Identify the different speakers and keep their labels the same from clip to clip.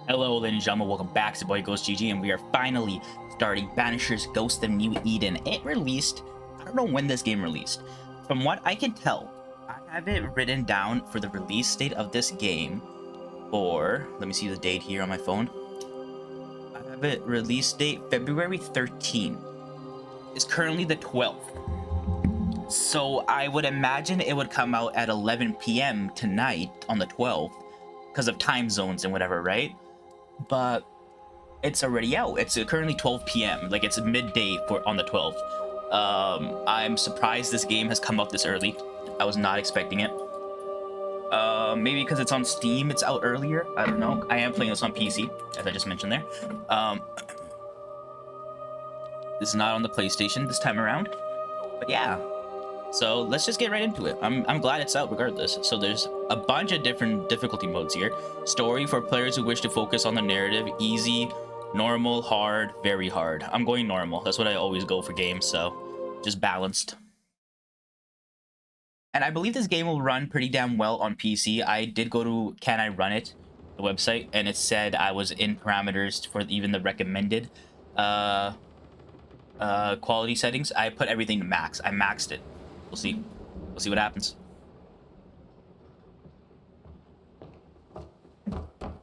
Speaker 1: Hello, ladies and gentlemen, welcome back to Boy Ghost GG, and we are finally starting Banishers Ghost of New Eden. It released, I don't know when this game released. From what I can tell, I have it written down for the release date of this game for, let me see the date here on my phone. I have it release date February 13th. It's currently the 12th. So I would imagine it would come out at 11 p.m. tonight on the 12th because of time zones and whatever, right? But it's already out. It's currently 12 p.m. Like, it's midday on the 12th. I'm surprised this game has come out this early. I was not expecting it. Maybe because it's on Steam, it's out earlier. I don't know. I am playing this on PC, as I just mentioned there. This is not on the PlayStation this time around. But yeah. So let's just get right into it. I'm glad it's out regardless. So there's a bunch of different difficulty modes here. Story for players who wish to focus on the narrative. Easy, normal, hard, very hard. I'm going normal. That's what I always go for games, so just balanced. And I believe this game will run pretty damn well on PC. I did go to Can I Run It, the website, and it said I was in parameters for even the recommended quality settings. I put everything to max. I maxed it. We'll see. We'll see what happens.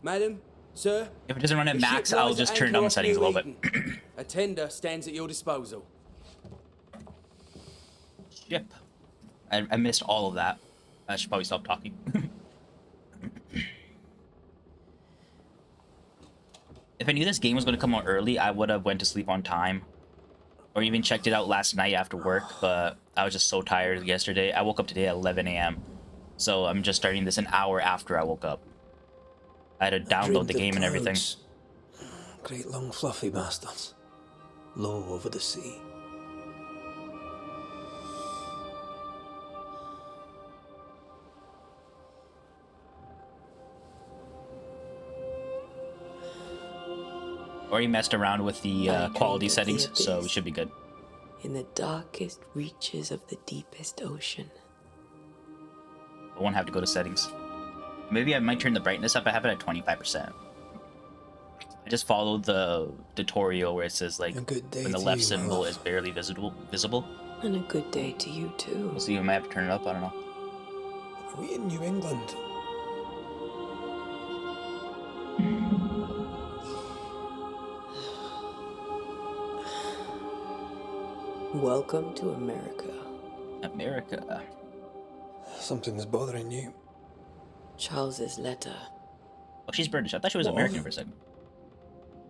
Speaker 2: Madam, sir.
Speaker 1: If it doesn't run at max, I'll just turn down the settings a little bit.
Speaker 2: A tender stands at your disposal.
Speaker 1: Ship. I missed all of that. I should probably stop talking. If I knew this game was going to come out early, I would have went to sleep on time. Or even checked it out last night after work, but I was just so tired yesterday. I woke up today at 11 a.m. So I'm just starting this an hour after I woke up. I had to download the game and everything.
Speaker 3: Great long fluffy bastards. Low over the sea.
Speaker 1: Already messed around with the quality settings, so we should be good.
Speaker 4: In the darkest reaches of the deepest ocean.
Speaker 1: I won't have to go to settings. Maybe I might turn the brightness up. I have it at 25%. I just followed the tutorial where it says, like, when the left symbol is barely visible.
Speaker 4: And a good day to you too.
Speaker 1: We'll see. I might have to turn it up. I don't know.
Speaker 3: Are we in New England?
Speaker 4: Welcome to America.
Speaker 1: America.
Speaker 3: Something's bothering you.
Speaker 4: Charles's letter.
Speaker 1: Oh, she's British. I thought she was American for a second.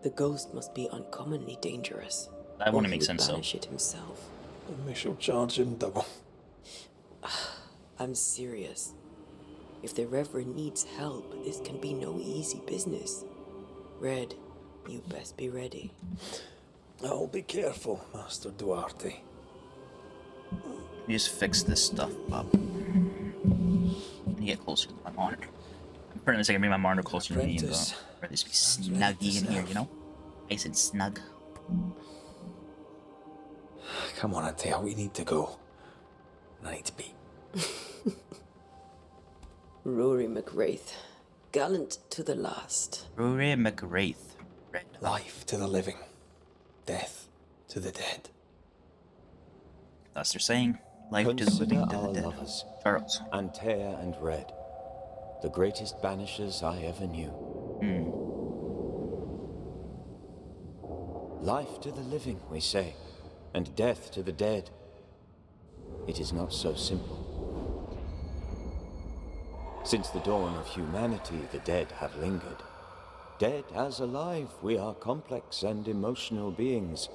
Speaker 4: The ghost must be uncommonly dangerous.
Speaker 1: That wouldn't make sense, though.
Speaker 4: Banish it himself.
Speaker 3: And we shall charge him double.
Speaker 4: I'm serious. If the Reverend needs help, this can be no easy business. Red, you best be ready.
Speaker 3: I'll be careful, Master Duarte.
Speaker 1: Let me just fix this stuff up. Let me get closer to my monitor. For a second, I can bring my monitor closer to me and go. Or this be snuggy in here, you know? Nice and snug.
Speaker 3: Come on, Atea, we need to go. I need to be.
Speaker 4: Rory McWraith, gallant to the last.
Speaker 1: Rory McWraith. Red.
Speaker 3: Life to the living. Death to the dead.
Speaker 1: Thus they're saying, life to the living, to the dead.
Speaker 5: Lovers,
Speaker 1: Charles.
Speaker 5: Antea and Red, the greatest banishers I ever knew. Life to the living, we say, and death to the dead. It is not so simple. Since the dawn of humanity, the dead have lingered. Dead as alive, we are complex and emotional beings.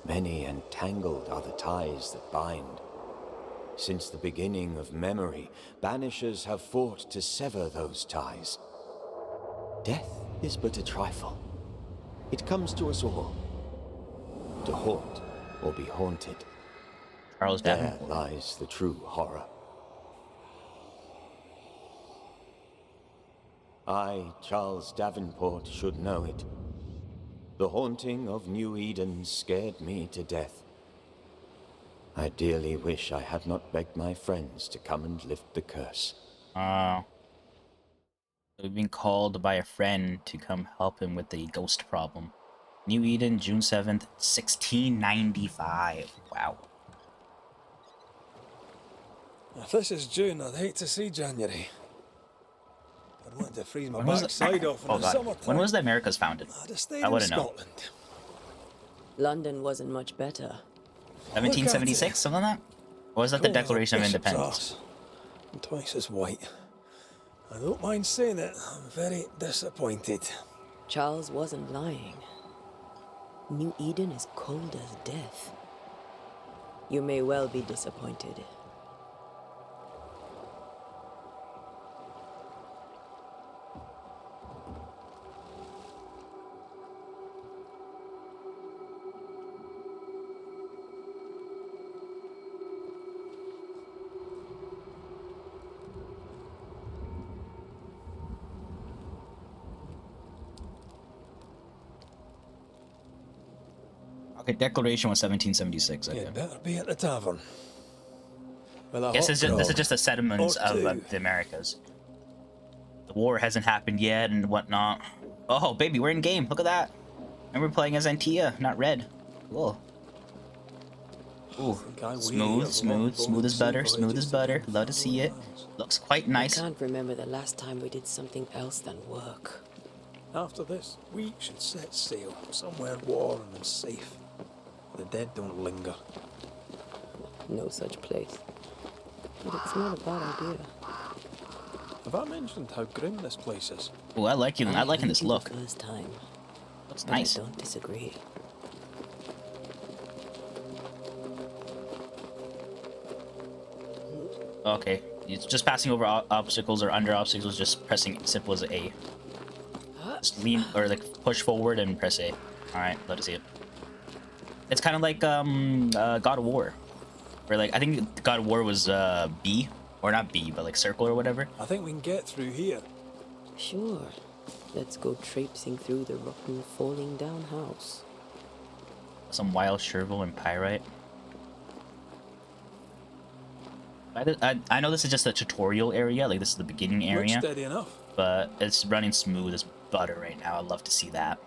Speaker 5: Many and tangled are the ties that bind. Since the beginning of memory, banishers have fought to sever those ties. Death is but a trifle. It comes to us all. To haunt or be haunted.
Speaker 1: Charles
Speaker 5: There
Speaker 1: Davenport.
Speaker 5: lies the true horror. I, Charles Davenport, should know it. The haunting of New Eden scared me to death. I dearly wish I had not begged my friends to come and lift the curse.
Speaker 1: We've been called by a friend to come help him with the ghost problem. New Eden, June 7th, 1695. Wow.
Speaker 3: If this is June, I'd hate to see January. I'd want to freeze my
Speaker 1: When was
Speaker 3: backside off in
Speaker 1: Oh
Speaker 3: the
Speaker 1: god.
Speaker 3: summertime.
Speaker 1: When was the Americas founded?
Speaker 3: I'd have stayed
Speaker 1: I
Speaker 3: in
Speaker 1: wouldn't know.
Speaker 3: Scotland.
Speaker 4: London wasn't much better.
Speaker 1: 1776, something like that? Or was that the
Speaker 3: Cold as a
Speaker 1: Declaration of
Speaker 3: bishop's
Speaker 1: Independence?
Speaker 3: arse, and twice as white. I don't mind saying it, I'm very disappointed.
Speaker 4: Charles wasn't lying. New Eden is cold as death. You may well be disappointed.
Speaker 1: Okay, Declaration was 1776. Okay.
Speaker 3: You'd better be at the tavern. With a
Speaker 1: Guess
Speaker 3: hot
Speaker 1: this is
Speaker 3: grog.
Speaker 1: just the settlements
Speaker 3: Or
Speaker 1: of
Speaker 3: two.
Speaker 1: the Americas. The war hasn't happened yet and whatnot. Oh, baby, we're in game. Look at that. And we're playing as Antia, not Red. Cool. Ooh,
Speaker 3: Think I weary
Speaker 1: smooth,
Speaker 3: of
Speaker 1: smooth,
Speaker 3: long
Speaker 1: smooth as
Speaker 3: boats
Speaker 1: butter,
Speaker 3: and
Speaker 1: smooth as
Speaker 3: voyages
Speaker 1: butter.
Speaker 3: to
Speaker 1: Love to see it.
Speaker 3: lands.
Speaker 1: Looks quite
Speaker 4: I
Speaker 1: nice.
Speaker 4: can't remember the last time we did something else than work.
Speaker 3: After this, we should set sail somewhere warm and safe. The dead don't linger.
Speaker 4: No such place. But it's not a bad idea.
Speaker 3: Have I mentioned how grim this place is?
Speaker 1: Ooh, I like you. I liking
Speaker 4: heard
Speaker 1: this
Speaker 4: you
Speaker 1: look.
Speaker 4: the first time,
Speaker 1: Looks
Speaker 4: but
Speaker 1: nice.
Speaker 4: I don't disagree.
Speaker 1: Okay, it's just passing over obstacles or under obstacles. Just pressing simple as A. Just lean or like push forward and press A. All right, love to see it. It's kind of like God of War, where like I think God of War was B or not B, but like circle or whatever.
Speaker 3: I think we can get through here.
Speaker 4: Sure. Let's go traipsing through the rotten, falling down house.
Speaker 1: Some wild chervil and pyrite. I know this is just a tutorial area, like this is the beginning
Speaker 3: Looks
Speaker 1: area,
Speaker 3: steady enough.
Speaker 1: but it's running smooth as butter right now. I'd love to see that.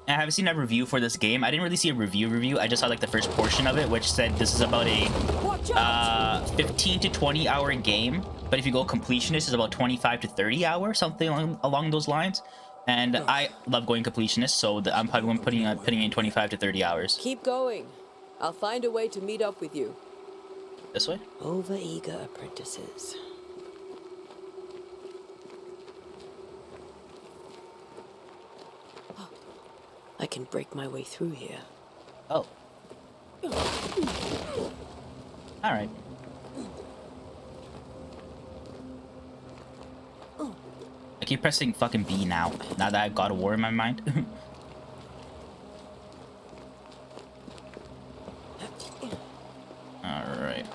Speaker 1: I haven't seen a review for this game. I didn't really see a review. I just saw like the first portion of it, which said this is about a 15 to 20 hour game. But if you go completionist, it's about 25 to 30 hours, something along those lines. And I love going completionist, so I'm probably putting in 25 to 30 hours.
Speaker 4: Keep going. I'll find a way to meet up with you.
Speaker 1: This way?
Speaker 4: Overeager apprentices. I can break my way through here.
Speaker 1: Oh. All right. I keep pressing fucking B now. Now that I've got a war in my mind. All right.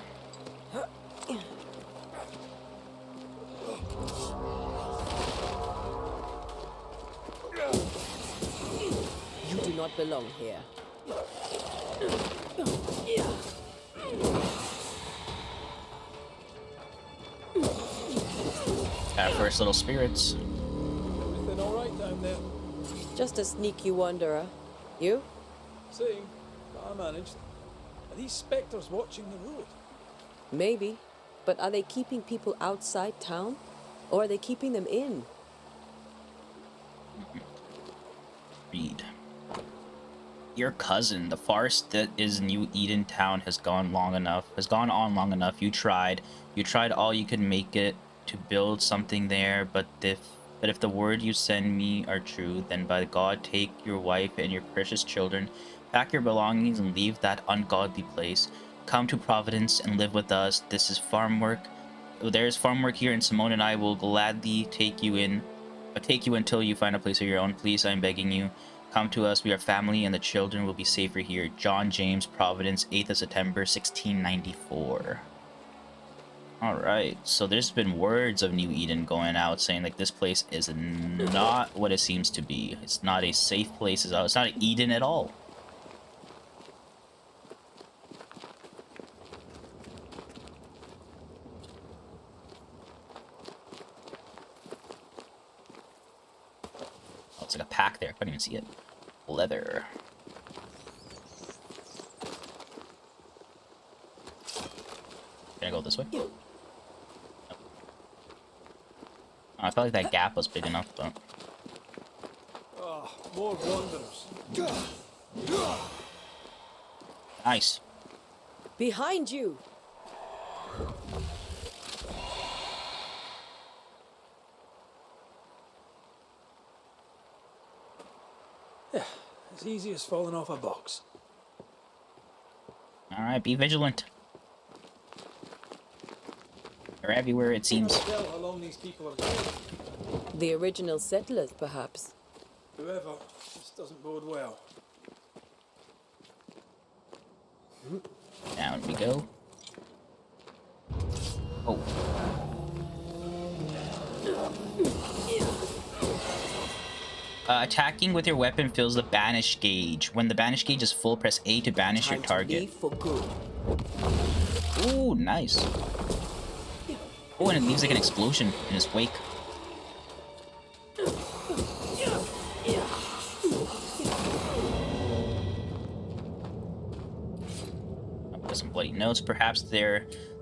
Speaker 4: You do not belong here.
Speaker 1: Our first little spirits.
Speaker 3: Everything all right down there?
Speaker 4: Just a sneaky wanderer. You?
Speaker 3: Saying, but I managed. Are these spectres watching the road?
Speaker 4: Maybe. But are they keeping people outside town? Or are they keeping them in?
Speaker 1: Read. Your cousin, the farce that is New Eden Town has gone on long enough. You tried all you could make it to build something there, but if the word you send me are true, then by God take your wife and your precious children, pack your belongings and leave that ungodly place. Come to Providence and live with us. This is farm work. There is farm work here, and Simone and I will gladly take you until you find a place of your own. Please, I'm begging you. Come to us. We are family, and the children will be safer here. John James, Providence, 8th of September, 1694. Alright, so there's been words of New Eden going out saying like this place is not what it seems to be. It's not a safe place. It's not an Eden at all. it's like a pack there. I couldn't even see it. Leather. Can I go this way? Oh, I felt like that gap was big enough, but...
Speaker 3: Oh, more wanderers.
Speaker 1: Nice.
Speaker 6: Behind you!
Speaker 3: Yeah, as easy as falling off a box.
Speaker 1: Alright, be vigilant. They're everywhere, it seems.
Speaker 3: Tell how long these people are dead.
Speaker 6: The original settlers, perhaps.
Speaker 3: Whoever, this doesn't bode well.
Speaker 1: Down we go. Oh. Attacking with your weapon fills the banish gauge. When the banish gauge is full, press A to banish your
Speaker 6: Time to
Speaker 1: target.
Speaker 6: leave for good.
Speaker 1: Ooh, nice. Oh, and it leaves like an explosion in its wake. I'll put some bloody notes. Perhaps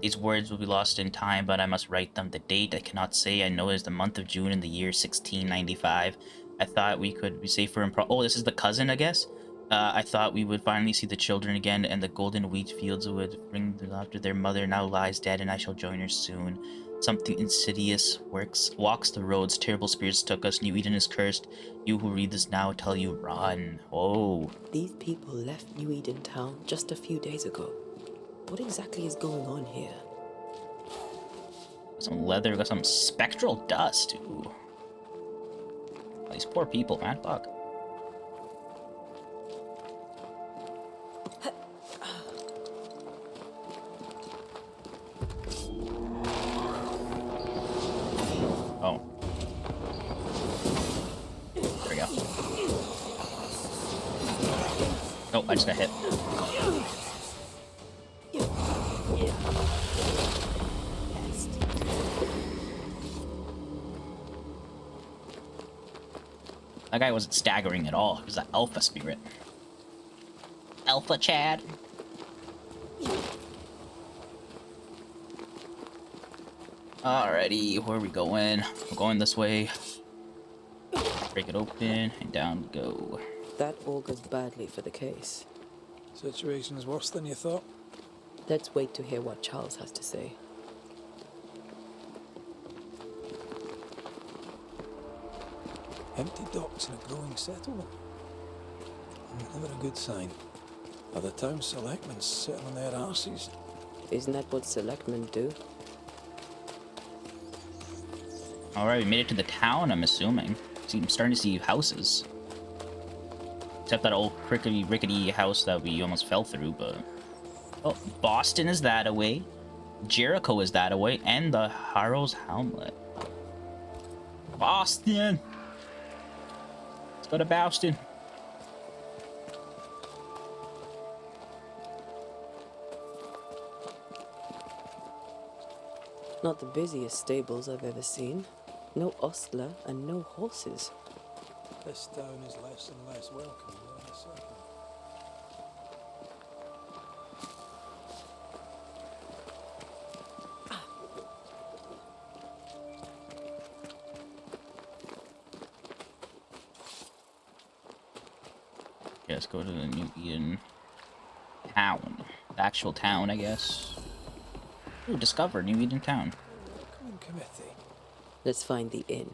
Speaker 1: these words will be lost in time, but I must write them. The date I cannot say. I know it is the month of June in the year 1695. I thought we could be safer in oh, this is the cousin, I guess. I thought we would finally see the children again, and the golden wheat fields would bring the laughter. Their mother now lies dead, and I shall join her soon. Something insidious walks the roads. Terrible spirits took us. New Eden is cursed. You who read this now, tell you run. Whoa.
Speaker 4: These people left New Eden Town just a few days ago. What exactly is going on here?
Speaker 1: Some leather, got some spectral dust. Ooh. These poor people, man. Fuck. Oh. There we go. Oh, I just got hit. That guy wasn't staggering at all. He was an alpha spirit. Alpha Chad. Alrighty, where are we going? We're going this way. Break it open, and down we go.
Speaker 4: That augurs badly for the case.
Speaker 3: Situation is worse than you thought.
Speaker 4: Let's wait to hear what Charles has to say.
Speaker 3: Empty docks in a growing settlement. Never a good sign. Are the town selectmen sitting on their arses?
Speaker 4: Isn't that what selectmen do?
Speaker 1: Alright, we made it to the town, I'm assuming. See, I'm starting to see houses. Except that old rickety house that we almost fell through, but... Oh, Boston is that away. Jericho is that away, and the Harrow's Hamlet. Boston! Let's go to Boston.
Speaker 4: Not the busiest stables I've ever seen. No ostler and no horses.
Speaker 3: This town is less and less welcome in a second.
Speaker 1: Yeah, let's go to the New Eden town. The actual town, I guess. Ooh, discover New Eden town.
Speaker 3: Welcoming committee.
Speaker 4: Let's find the inn.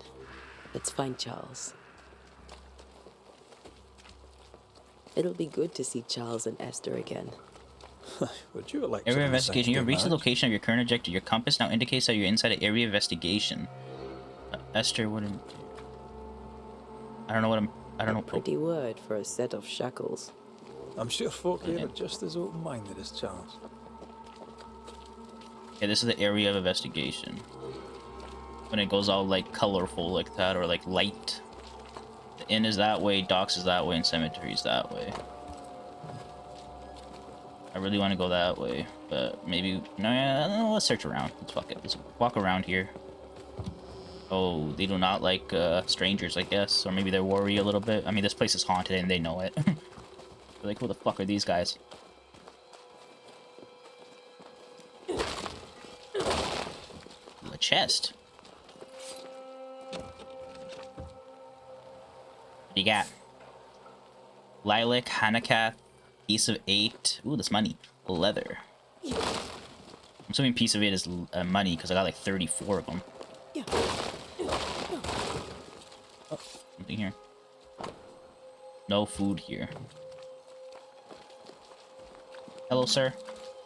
Speaker 4: Let's find Charles. It'll be good to see Charles and Esther again.
Speaker 3: Would you like
Speaker 1: Area
Speaker 3: some
Speaker 1: investigation. You have reached the
Speaker 3: marriage?
Speaker 1: location of your current objective. Your compass now indicates that you're inside an area investigation. Esther wouldn't... I don't know what I'm... I don't know...
Speaker 4: Pretty word for a set of shackles.
Speaker 3: I'm sure folk here are just as open-minded as Charles.
Speaker 1: Yeah, this is the area of investigation. When it goes all like colorful like that, or like light. The inn is that way, docks is that way, and cemetery is that way. I really want to go that way, but maybe no. Let's search around. Let's fuck it. Let's walk around here. Oh, they do not like strangers, I guess. Or maybe they're worried a little bit. I mean, this place is haunted and they know it. They're like, who the fuck are these guys? A chest. What you got? Lilac, Hanakath, piece of 8. Ooh, that's money. Leather. I'm assuming piece of 8 is money because I got like 34 of them. Oh, something here. No food here. Hello, sir.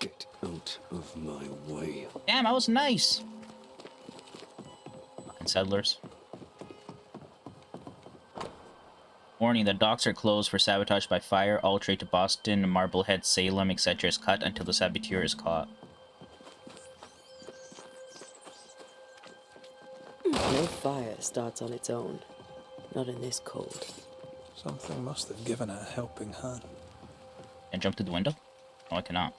Speaker 7: Get out of my way.
Speaker 1: Damn, I was nice. Fucking settlers. Warning, the docks are closed for sabotage by fire. All trade to Boston, Marblehead, Salem, etc. is cut until the saboteur is caught.
Speaker 4: No fire starts on its own. Not in this cold.
Speaker 3: Something must have given it a helping hand.
Speaker 1: Can I jump through the window? No, I cannot.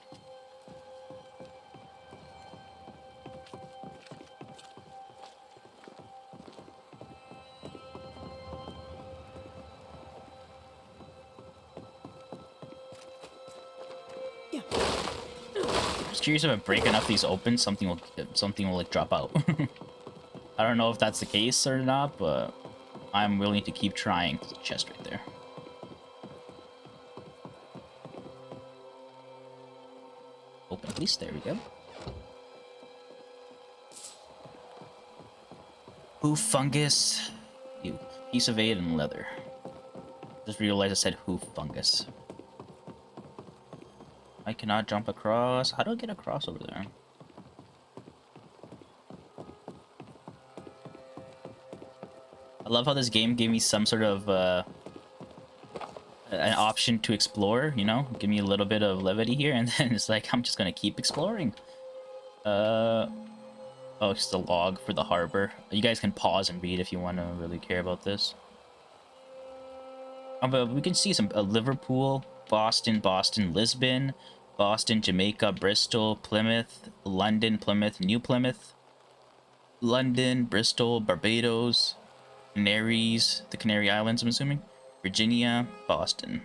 Speaker 1: Just curious if I break enough of these open, something will like drop out. I don't know if that's the case or not, but I'm willing to keep trying. There's a chest right there. Open, please. There we go. Hoof fungus. You piece of 8 and leather. Just realized I said hoof fungus. I cannot jump across. How do I get across over there? I love how this game gave me some sort of an option to explore, you know? Give me a little bit of levity here, and then it's like, I'm just gonna keep exploring. Oh, it's the log for the harbor. You guys can pause and read if you want to really care about this. But we can see some Liverpool, Boston, Lisbon, Boston, Jamaica, Bristol, Plymouth, London, Plymouth, New Plymouth, London, Bristol, Barbados, Canaries, the Canary Islands, I'm assuming, Virginia, Boston.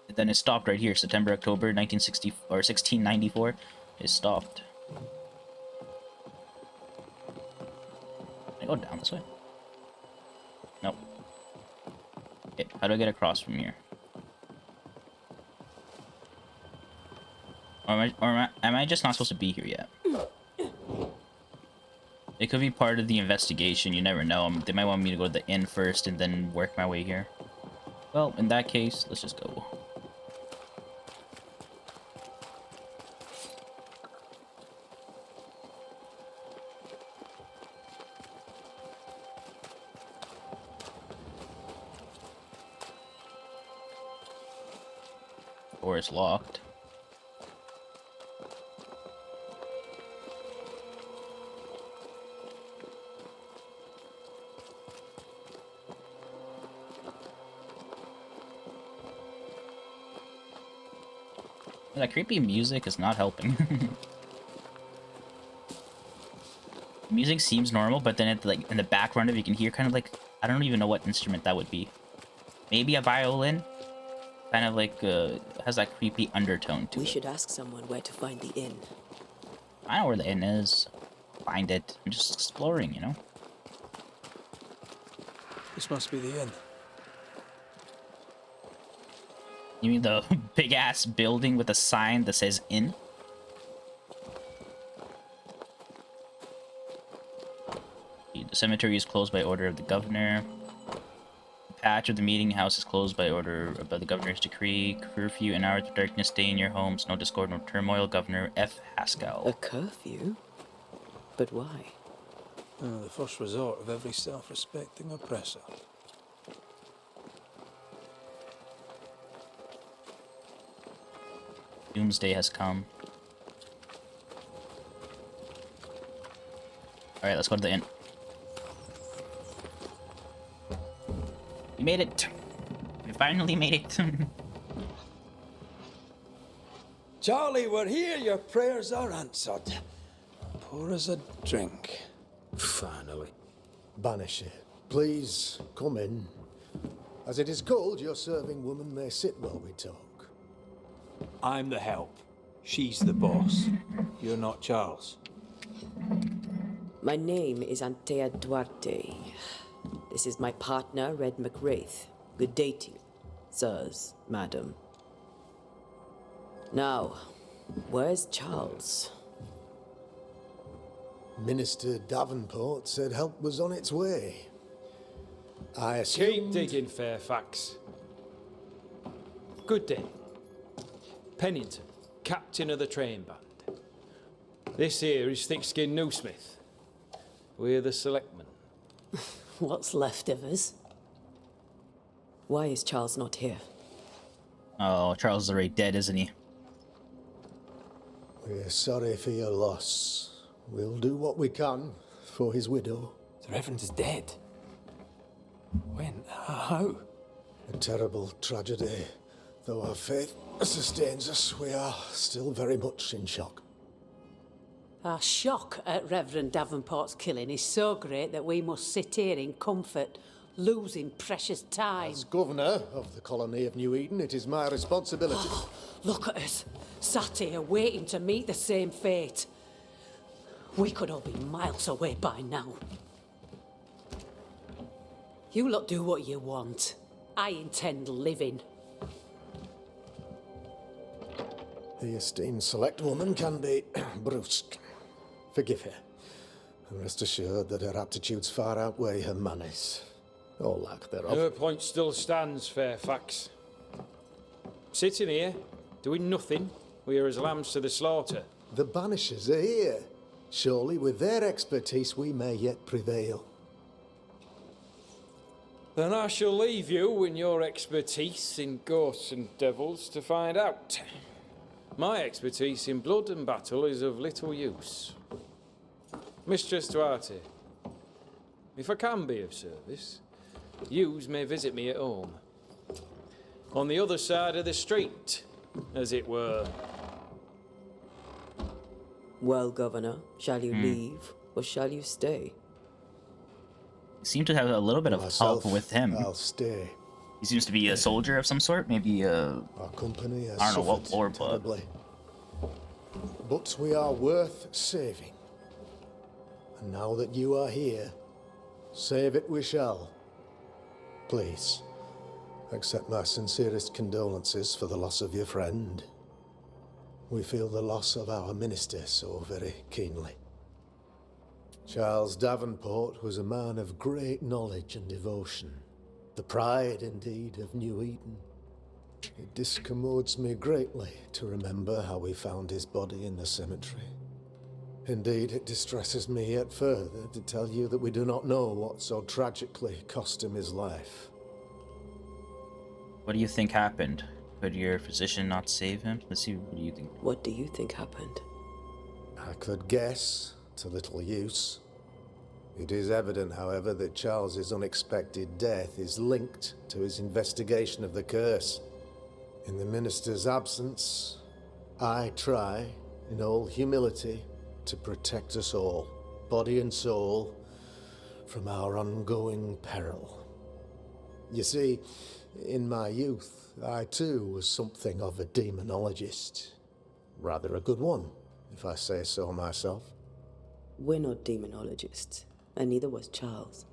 Speaker 1: And then it stopped right here, September, October, 1960 or 1694. It stopped. Can I go down this way? Nope. Okay, how do I get across from here? Or am I just not supposed to be here yet? It could be part of the investigation, you never know. They might want me to go to the inn first and then work my way here. Well, in that case, let's just go. Door is locked. That creepy music is not helping. Music seems normal, but then like in the background of it, you can hear kind of like, I don't even know what instrument that would be. Maybe a violin? Kind of like has that creepy undertone to it.
Speaker 4: We should ask someone where to find the inn.
Speaker 1: I know where the inn is. Find it. I'm just exploring, you know?
Speaker 3: This must be the inn.
Speaker 1: You mean the big ass building with a sign that says inn? The cemetery is closed by order of the governor. The patch of the meeting house is closed by order of the governor's decree. Curfew and hours of darkness, stay in your homes. No discord, no turmoil. Governor F. Haskell.
Speaker 4: A curfew? But why?
Speaker 3: The first resort of every self-respecting oppressor.
Speaker 1: Doomsday has come. Alright, let's go to the inn. We made it! We finally made it!
Speaker 3: Charlie, we're here. Your prayers are answered. Pour us a drink.
Speaker 7: Finally.
Speaker 8: Banisher, please come in. As it is cold, your serving woman may sit while we talk.
Speaker 3: I'm the help. She's the boss. You're not Charles.
Speaker 4: My name is Antea Duarte. This is my partner, Red McWraith. Good day to you, sirs, madam. Now, where's Charles?
Speaker 8: Minister Davenport said help was on its way. I
Speaker 9: Keep
Speaker 8: assumed...
Speaker 9: digging, Fairfax. Good day. Pennington, captain of the train band. This here is Thickskin Newsmith. We're the selectmen.
Speaker 6: What's left of us?
Speaker 4: Why is Charles not here?
Speaker 1: Oh, Charles is already dead, isn't he?
Speaker 8: We're sorry for your loss. We'll do what we can for his widow.
Speaker 3: The Reverend is dead. When? How?
Speaker 8: A terrible tragedy. Though our faith sustains us, we are still very much in shock.
Speaker 6: Our shock at Reverend Davenport's killing is so great that we must sit here in comfort, losing precious time.
Speaker 8: As governor of the colony of New Eden, it is my responsibility.
Speaker 6: Look at us, sat here waiting to meet the same fate. We could all be miles away by now. You lot do what you want. I intend living.
Speaker 8: The esteemed select woman can be brusque. Forgive her. And rest assured that her aptitudes far outweigh her manners. Or lack thereof.
Speaker 9: Her point still stands, Fairfax. Sitting here, doing nothing, we are as lambs to the slaughter.
Speaker 8: The Banishers are here. Surely with their expertise we may yet prevail.
Speaker 9: Then I shall leave you and your expertise in ghosts and devils to find out. My expertise in blood and battle is of little use. Mistress Duarte, if I can be of service, yous may visit me at home. On the other side of the street, as it were.
Speaker 4: Well, Governor, shall you leave or shall you stay?
Speaker 1: You seem to have a little bit of
Speaker 8: Myself,
Speaker 1: help with him.
Speaker 8: I'll stay.
Speaker 1: He seems to be a soldier of some sort, maybe
Speaker 8: Our company has
Speaker 1: I don't know what
Speaker 8: suffered
Speaker 1: war, but-
Speaker 8: terribly. But we are worth saving. And now that you are here, save it we shall. Please, accept my sincerest condolences for the loss of your friend. We feel the loss of our minister so very keenly. Charles Davenport was a man of great knowledge and devotion. The pride, indeed, of New Eden. It discommodes me greatly to remember how we found his body in the cemetery. Indeed, it distresses me yet further to tell you that we do not know what so tragically cost him his life.
Speaker 1: what do you think happened? Could your physician not save him? Let's see, what do you think?
Speaker 4: What do you think happened?
Speaker 8: I could guess, to little use. It is evident, however, that Charles's unexpected death is linked to his investigation of the curse. In the minister's absence, I try, in all humility, to protect us all, body and soul, from our ongoing peril. You see, in my youth, I too was something of a demonologist. Rather a good one, if I say so myself.
Speaker 4: We're not demonologists, and neither was Charles.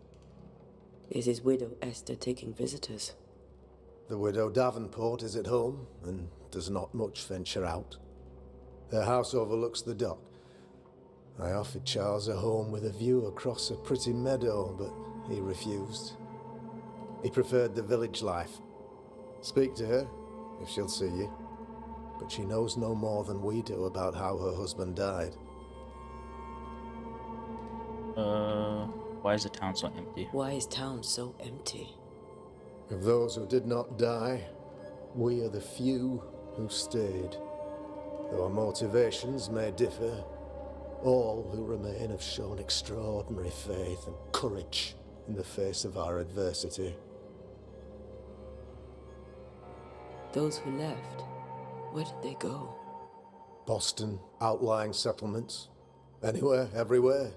Speaker 4: Is his widow Esther taking visitors?
Speaker 8: The widow Davenport is at home, and does not much venture out. Her house overlooks the dock. I offered Charles a home with a view across a pretty meadow, but he refused. He preferred the village life. Speak to her, if she'll see you. But she knows no more than we do about how her husband died.
Speaker 1: Why is the town so empty?
Speaker 4: Why is town so empty?
Speaker 8: Of those who did not die, we are the few who stayed. Though our motivations may differ, all who remain have shown extraordinary faith and courage in the face of our adversity.
Speaker 4: Those who left, where did they go?
Speaker 8: Boston, outlying settlements. Anywhere, everywhere.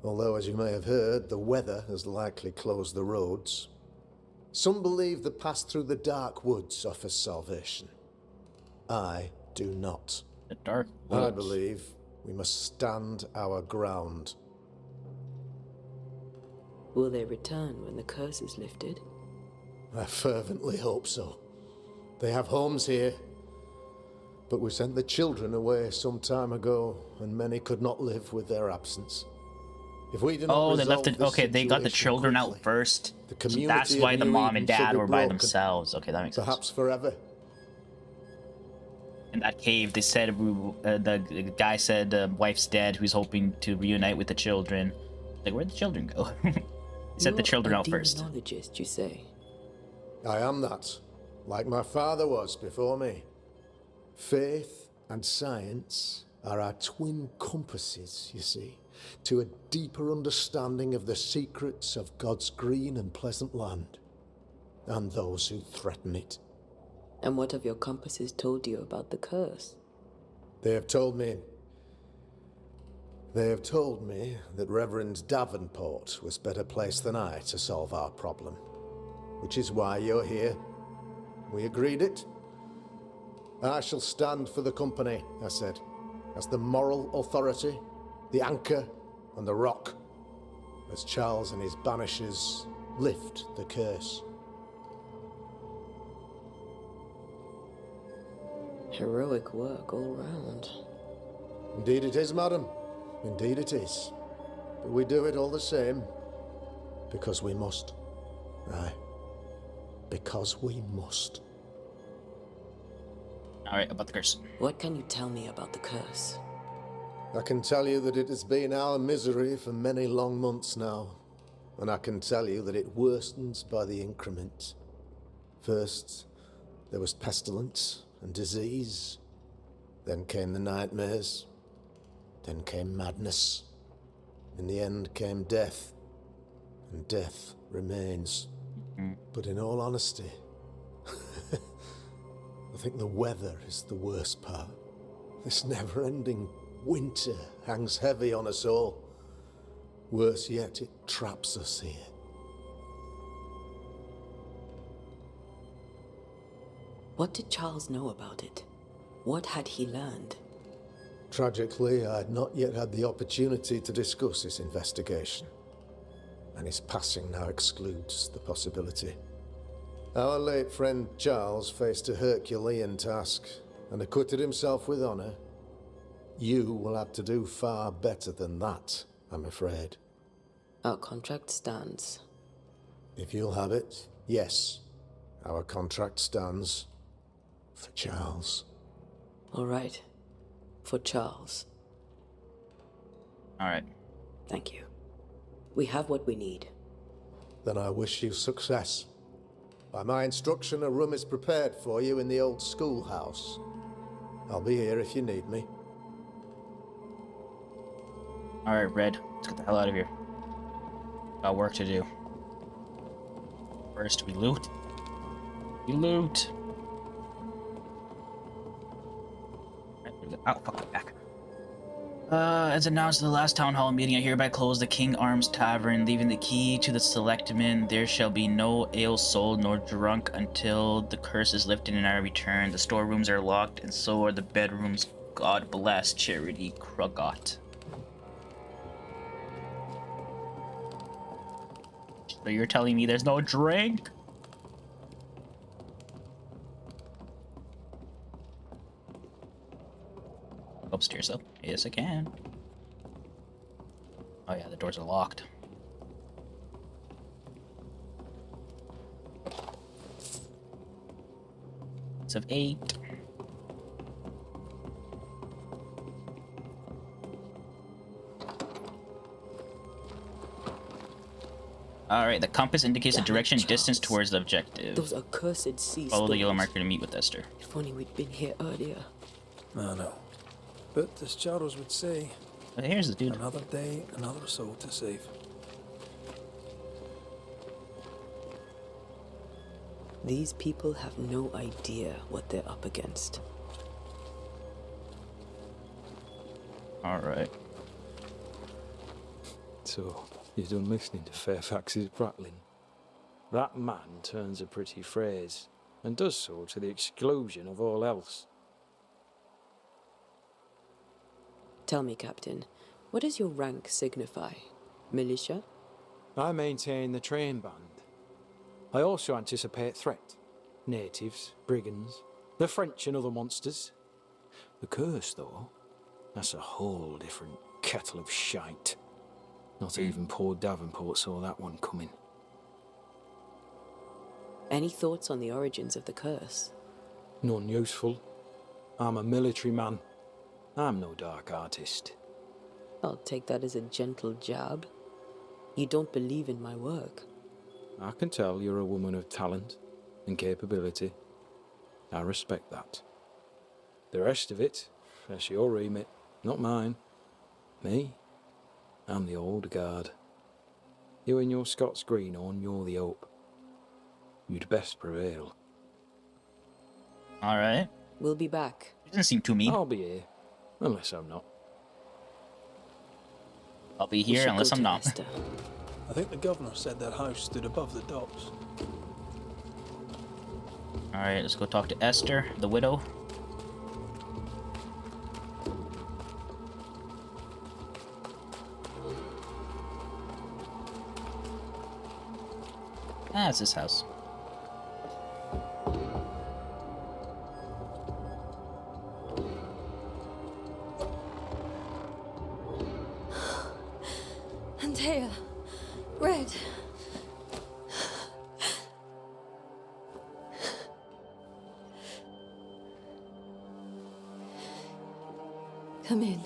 Speaker 8: Although, as you may have heard, the weather has likely closed the roads. Some believe the path through the dark woods offers salvation. I do not.
Speaker 1: The dark
Speaker 8: I
Speaker 1: woods.
Speaker 8: believe we must stand our ground.
Speaker 4: Will they return when the curse is lifted?
Speaker 8: I fervently hope so. They have homes here. But we sent the children away some time ago, and many could not live with their absence. If we do not
Speaker 1: Oh, they left
Speaker 8: resolve
Speaker 1: it.
Speaker 8: this
Speaker 1: Okay, they got the
Speaker 8: situation
Speaker 1: children
Speaker 8: quickly,
Speaker 1: out first.
Speaker 8: the
Speaker 1: So
Speaker 8: community
Speaker 1: that's why
Speaker 8: of
Speaker 1: the
Speaker 8: New
Speaker 1: mom
Speaker 8: Eden
Speaker 1: and
Speaker 8: shall
Speaker 1: dad
Speaker 8: be
Speaker 1: were by
Speaker 8: broken,
Speaker 1: themselves. Okay, that makes sense.
Speaker 8: perhaps forever.
Speaker 1: In that cave, they said the guy said the wife's dead, who's hoping to reunite with the children. Like, where'd the children go? He sent the
Speaker 4: You're
Speaker 1: children
Speaker 4: a
Speaker 1: out first.
Speaker 4: demonologist, you say?
Speaker 8: I am that, like my father was before me. Faith and science are our twin compasses, you see, to a deeper understanding of the secrets of God's green and pleasant land, and those who threaten it.
Speaker 4: And what have your compasses told you about the curse?
Speaker 8: They have told me that Reverend Davenport was better placed than I to solve our problem, which is why you're here. We agreed it. I shall stand for the company, I said, as the moral authority, the anchor, and the rock, as Charles and his Banishers lift the curse.
Speaker 4: Heroic work all round.
Speaker 8: Indeed it is, madam. Indeed it is. But we do it all the same, because we must. Aye. Because we must.
Speaker 1: Alright, about the curse.
Speaker 4: What can you tell me about the curse?
Speaker 8: I can tell you that it has been our misery for many long months now, and I can tell you that it worsens by the increment. First, there was pestilence and disease. Then came the nightmares. Then came madness. In the end came death, and death remains. But in all honesty, I think the weather is the worst part. This never-ending winter hangs heavy on us all. Worse yet, it traps us here.
Speaker 4: What did Charles know about it? What had he learned?
Speaker 8: Tragically, I had not yet had the opportunity to discuss his investigation, and his passing now excludes the possibility. Our late friend Charles faced a Herculean task and acquitted himself with honor. You will have to do far better than that, I'm afraid.
Speaker 4: Our contract stands.
Speaker 8: If you'll have it, yes, our contract stands for Charles.
Speaker 4: All right. For Charles.
Speaker 1: Alright.
Speaker 4: Thank you. We have what we need.
Speaker 8: Then I wish you success. By my instruction, a room is prepared for you in the old schoolhouse. I'll be here if you need me.
Speaker 1: Alright, Red. Let's get the hell out of here. Got work to do. First, we loot. We loot. Oh, fuck, I'm back. As announced at the last town hall meeting, I hereby close the King Arms Tavern, leaving the key to the selectmen. There shall be no ale sold nor drunk until the curse is lifted and I return. The storerooms are locked, and so are the bedrooms. God bless Charity Krugot. So you're telling me there's no drink? Upstairs though. Yes, I can. Oh yeah, the doors are locked. It's of 8. Alright, the compass indicates the
Speaker 4: Damn it,
Speaker 1: direction
Speaker 4: Charles.
Speaker 1: distance towards the objective.
Speaker 4: Those accursed sea
Speaker 1: Follow the yellow
Speaker 4: storms.
Speaker 1: marker to meet with Esther.
Speaker 4: If only we'd been here earlier.
Speaker 3: I know. But as Charles would say,
Speaker 1: Oh, here's the dude.
Speaker 3: another day, another soul to save.
Speaker 4: These people have no idea what they're up against.
Speaker 1: Alright.
Speaker 3: It's
Speaker 9: So, you're done listening to Fairfax's prattling. That man turns a pretty phrase, and does so to the exclusion of all else.
Speaker 4: Tell me, Captain, what does your rank signify? Militia?
Speaker 9: I maintain the train band. I also anticipate threat. Natives, brigands, the French and other monsters. The curse, though, that's a whole different kettle of shite. Not even poor Davenport saw that one coming.
Speaker 4: Any thoughts on the origins of the curse?
Speaker 9: None useful. I'm a military man. I'm no dark artist.
Speaker 4: I'll take that as a gentle jab. You don't believe in my work.
Speaker 9: I can tell you're a woman of talent and capability. I respect that. The rest of it, that's your remit, not mine. Me? I'm the old guard. You and your Scots greenhorn, you're the hope. You'd best prevail.
Speaker 1: Alright.
Speaker 4: We'll be back.
Speaker 1: He doesn't seem too mean.
Speaker 9: I'll be here, unless I'm not.
Speaker 1: I'll be
Speaker 4: We
Speaker 1: here
Speaker 4: should
Speaker 1: unless
Speaker 4: go
Speaker 1: I'm
Speaker 4: to
Speaker 1: not.
Speaker 4: Esther.
Speaker 3: I think the governor said their house stood above the docks.
Speaker 1: Alright, let's go talk to Esther, the widow. Ah, it's his house.
Speaker 10: Antea, Red. Come in.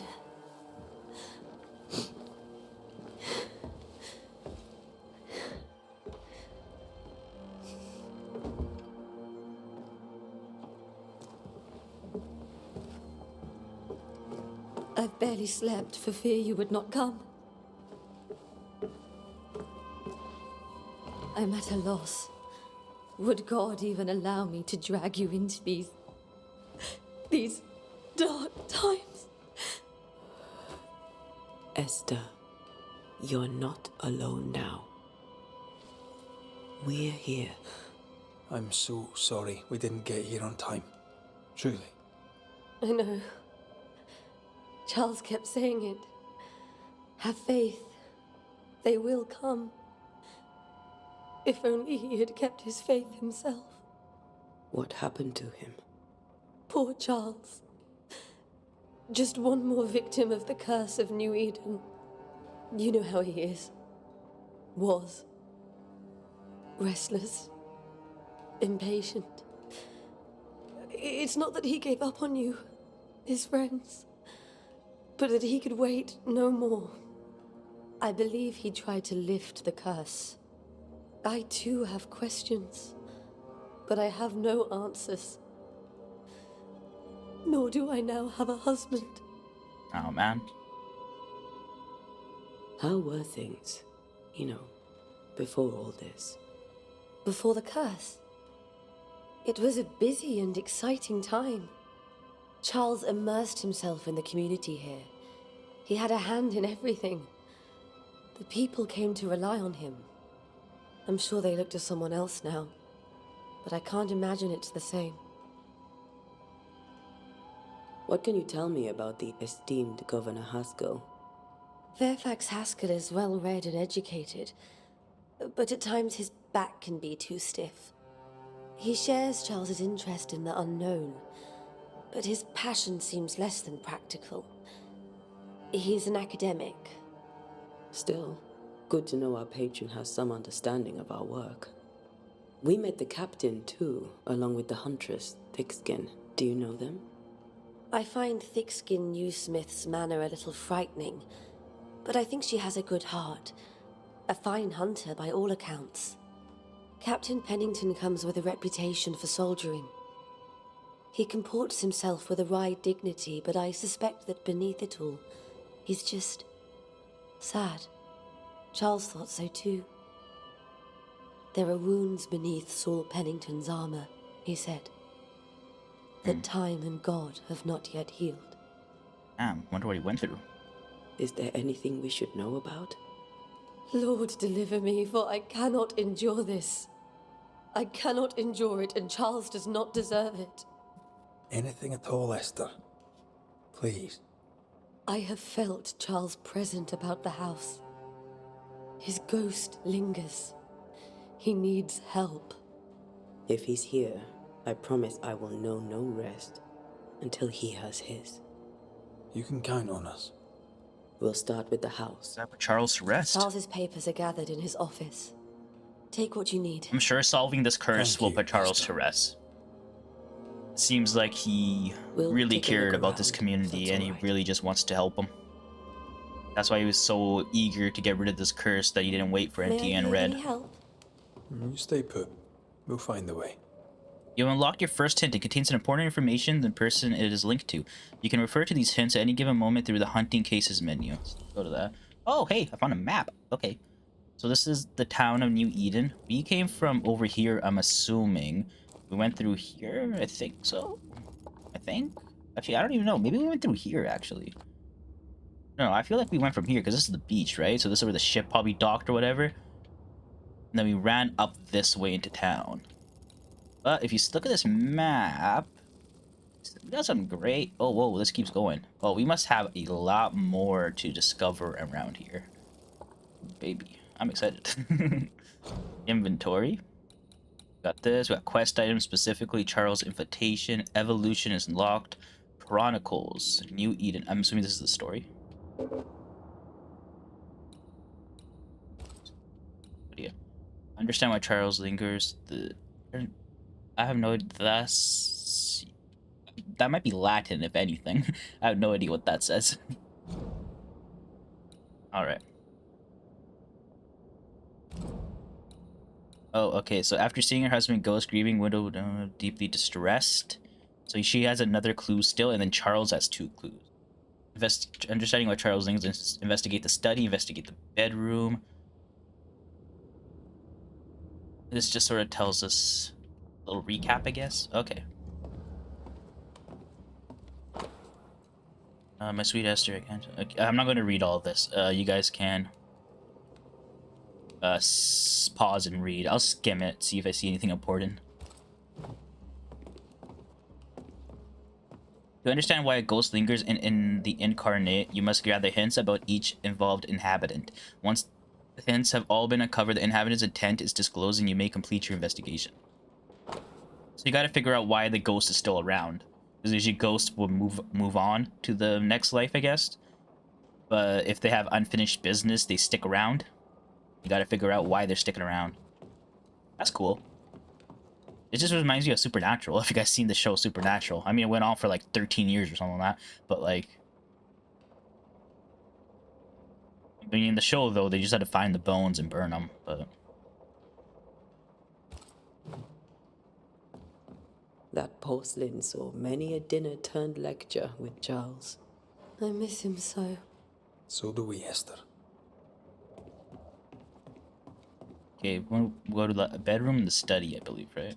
Speaker 10: I've barely slept for fear you would not come. I'm at a loss. Would God even allow me to drag you into these dark times?
Speaker 4: Esther, you're not alone now. We're here.
Speaker 3: I'm so sorry we didn't get here on time. Truly.
Speaker 10: I know. Charles kept saying it. Have faith. They will come. If only he had kept his faith himself.
Speaker 4: What happened to him?
Speaker 10: Poor Charles. Just one more victim of the curse of New Eden. You know how he is. Was. Restless. Impatient. It's not that he gave up on you, his friends, but that he could wait no more. I believe he tried to lift the curse. I too have questions, but I have no answers. Nor do I now have a husband.
Speaker 1: Oh, man.
Speaker 4: How were things, before all this?
Speaker 10: Before the curse, it was a busy and exciting time. Charles immersed himself in the community here. He had a hand in everything. The people came to rely on him. I'm sure they look to someone else now, but I can't imagine it's the same.
Speaker 4: What can you tell me about the esteemed Governor Haskell?
Speaker 10: Fairfax Haskell is well read and educated, but at times his back can be too stiff. He shares Charles's interest in the unknown, but his passion seems less than practical. He's an academic.
Speaker 4: Still, good to know our patron has some understanding of our work. We met the captain, too, along with the huntress, Thickskin. Do you know them?
Speaker 10: I find Thickskin Newsmith's manner a little frightening, but I think she has a good heart. A fine hunter by all accounts. Captain Pennington comes with a reputation for soldiering. He comports himself with a wry dignity, but I suspect that beneath it all, he's just sad. Charles thought so too. There are wounds beneath Saul Pennington's armor, he said, that time and God have not yet healed.
Speaker 1: Wonder what he went through.
Speaker 4: Is there anything we should know about?
Speaker 10: Lord, deliver me, for I cannot endure this. I cannot endure it, and Charles does not deserve it.
Speaker 3: Anything at all, Esther. Please.
Speaker 10: I have felt Charles present about the house. His ghost lingers. He needs help.
Speaker 4: If he's here, I promise I will know no rest until he has his.
Speaker 3: You can count on us.
Speaker 4: We'll start with the house.
Speaker 1: Put Charles to rest.
Speaker 10: Charles's papers are gathered in his office. Take what you need.
Speaker 1: I'm sure solving this curse
Speaker 3: Thank
Speaker 1: will
Speaker 3: you,
Speaker 1: put Charles
Speaker 3: Esther.
Speaker 1: to rest. Seems like he
Speaker 4: We'll
Speaker 1: really
Speaker 4: take a
Speaker 1: cared
Speaker 4: look
Speaker 1: about this
Speaker 4: around,
Speaker 1: community
Speaker 4: if
Speaker 1: and
Speaker 4: that's
Speaker 1: he
Speaker 4: all right.
Speaker 1: really just wants to help them. That's why he was so eager to get rid of this curse that he didn't wait for
Speaker 10: May I
Speaker 1: NT
Speaker 10: be
Speaker 1: and
Speaker 10: of
Speaker 1: Red.
Speaker 10: any help?
Speaker 3: You stay put. We'll find the way.
Speaker 1: You unlocked your first hint. It contains an important information the person it is linked to. You can refer to these hints at any given moment through the hunting cases menu. Let's go to that. Oh, hey, I found a map. Okay. So this is the town of New Eden. We came from over here, I'm assuming. We went through here? I think so. I think? Actually, I don't even know. Maybe we went through here, actually. No, I feel like we went from here because this is the beach, right? So this is where the ship probably docked or whatever. And then we ran up this way into town. But if you look at this map, we got some great... Oh, whoa, this keeps going. Oh, we must have a lot more to discover around here. Baby, I'm excited. Inventory. Got this. We got quest items, specifically Charles' Invitation. Evolution is locked. Chronicles. New Eden. I'm assuming this is the story. What do you... Understand why Charles lingers. I have no... That's... That might be Latin, if anything. I have no idea what that says. Alright. Oh, okay, so after seeing her husband ghost grieving, widow deeply distressed. So she has another clue still, and then Charles has 2 clues. Understanding why Charles lingers, investigate the study, investigate the bedroom. This just sort of tells us a little recap, I guess. Okay. My sweet Esther, I can't. Okay, I'm not going to read all of this. You guys can pause and read. I'll skim it, see if I see anything important. To understand why a ghost lingers in the incarnate, you must gather hints about each involved inhabitant. Once the hints have all been uncovered, the inhabitant's intent is disclosed, and you may complete your investigation. So you got to figure out why the ghost is still around. Because usually ghosts will move on to the next life, I guess. But if they have unfinished business, they stick around. You got to figure out why they're sticking around. That's cool. It just reminds you of Supernatural, if you guys seen the show Supernatural. I mean, it went on for like 13 years or something like that. But like... I mean, in the show, though, they just had to find the bones and burn them, but...
Speaker 4: That porcelain saw many a dinner-turned-lecture with Charles.
Speaker 10: I miss him so.
Speaker 3: So do we, Esther.
Speaker 1: Okay, we'll go to the bedroom and the study, I believe, right?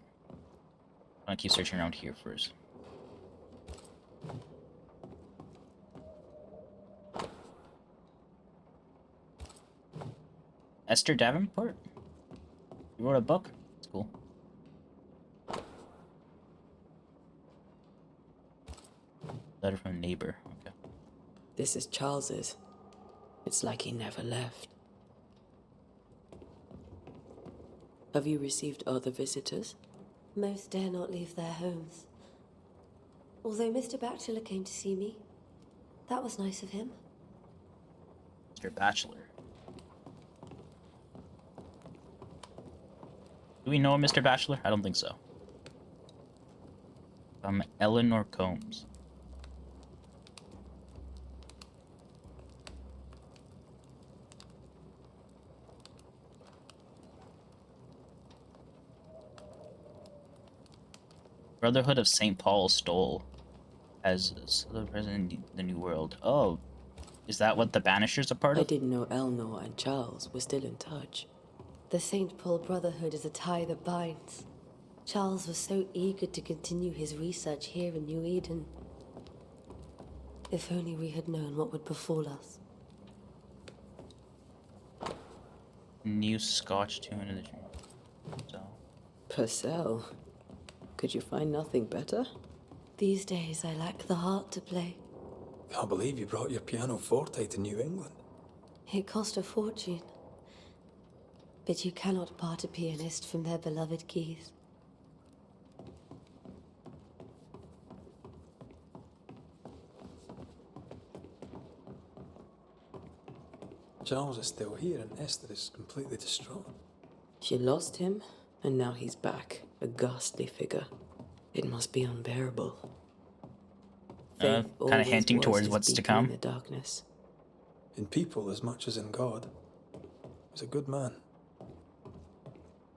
Speaker 1: I'm gonna keep searching around here first. Esther Davenport? You wrote a book? That's cool. Letter from a neighbor. Okay.
Speaker 4: This is Charles's. It's like he never left. Have you received other visitors?
Speaker 10: Most dare not leave their homes. Although Mr. Bachelor came to see me. That was nice of him.
Speaker 1: Mr. Bachelor. Do we know Mr. Bachelor? I don't think so. Eleanor Combs. Brotherhood of St. Paul stole as the president in the New World. Oh, is that what the Banishers are part
Speaker 4: I
Speaker 1: of?
Speaker 4: didn't know Eleanor and Charles were still in touch.
Speaker 10: The St. Paul Brotherhood is a tie that binds. Charles was so eager to continue his research here in New Eden. If only we had known what would befall us.
Speaker 1: New Scotch tune in the dream. So.
Speaker 4: Purcell, could you find nothing better?
Speaker 10: These days, I lack the heart to play.
Speaker 3: Can't believe you brought your pianoforte to New England.
Speaker 10: It cost a fortune. But you cannot part a pianist from their beloved keys.
Speaker 3: Charles is still here and Esther is completely distraught.
Speaker 4: She lost him, and now he's back, a ghastly figure. It must be unbearable.
Speaker 1: Kind of hinting towards what's to come.
Speaker 4: In the darkness.
Speaker 3: In people as much as in God. He's a good man.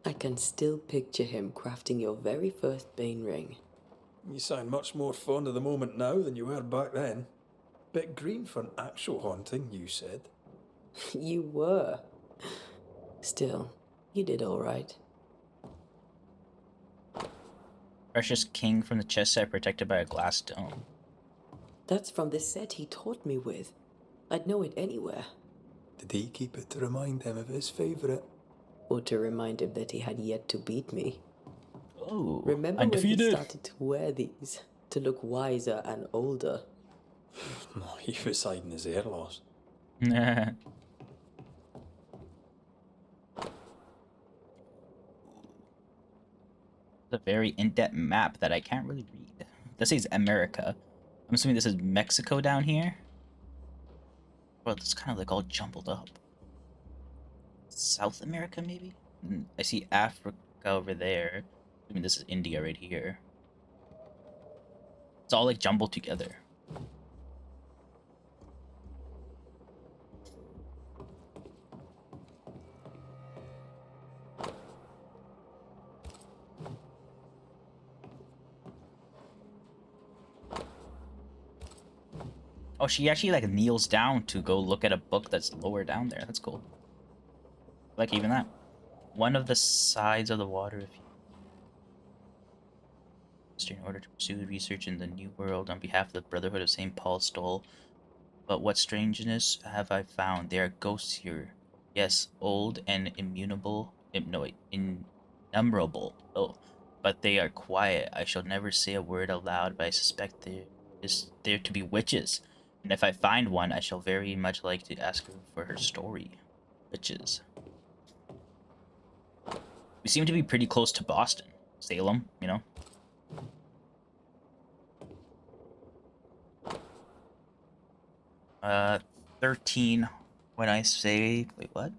Speaker 4: I can still picture him crafting your very first Bane ring.
Speaker 3: You sound much more fond of the moment now than you were back then. Bit green for an actual haunting, you said.
Speaker 4: You were. Still, you did all right.
Speaker 1: Precious king from the chest set protected by a glass dome.
Speaker 4: That's from the set he taught me with. I'd know it anywhere.
Speaker 3: Did he keep it to remind him of his favourite?
Speaker 4: Or to remind him that he had yet to beat me.
Speaker 1: Oh,
Speaker 4: remember
Speaker 1: undefeated.
Speaker 4: when he started to wear these? To look wiser and older.
Speaker 3: He was hiding his hair loss.
Speaker 1: A very in-depth map that I can't really read. This says America. I'm assuming this is Mexico down here. Well, it's kind of like all jumbled up. South America, maybe? I see Africa over there. I mean, this is India right here. It's all like jumbled together. Oh, she actually like kneels down to go look at a book that's lower down there. That's cool. Like even that. One of the sides of the water, if you in order to pursue research in the New World on behalf of the Brotherhood of St. Paul stole. But what strangeness have I found? There are ghosts here. Yes, old and innumerable. Oh, but they are quiet. I shall never say a word aloud, but I suspect there to be witches. And if I find one, I shall very much like to ask her for her story. Witches. We seem to be pretty close to Boston. Salem, you know? 13 when I say... Wait, what?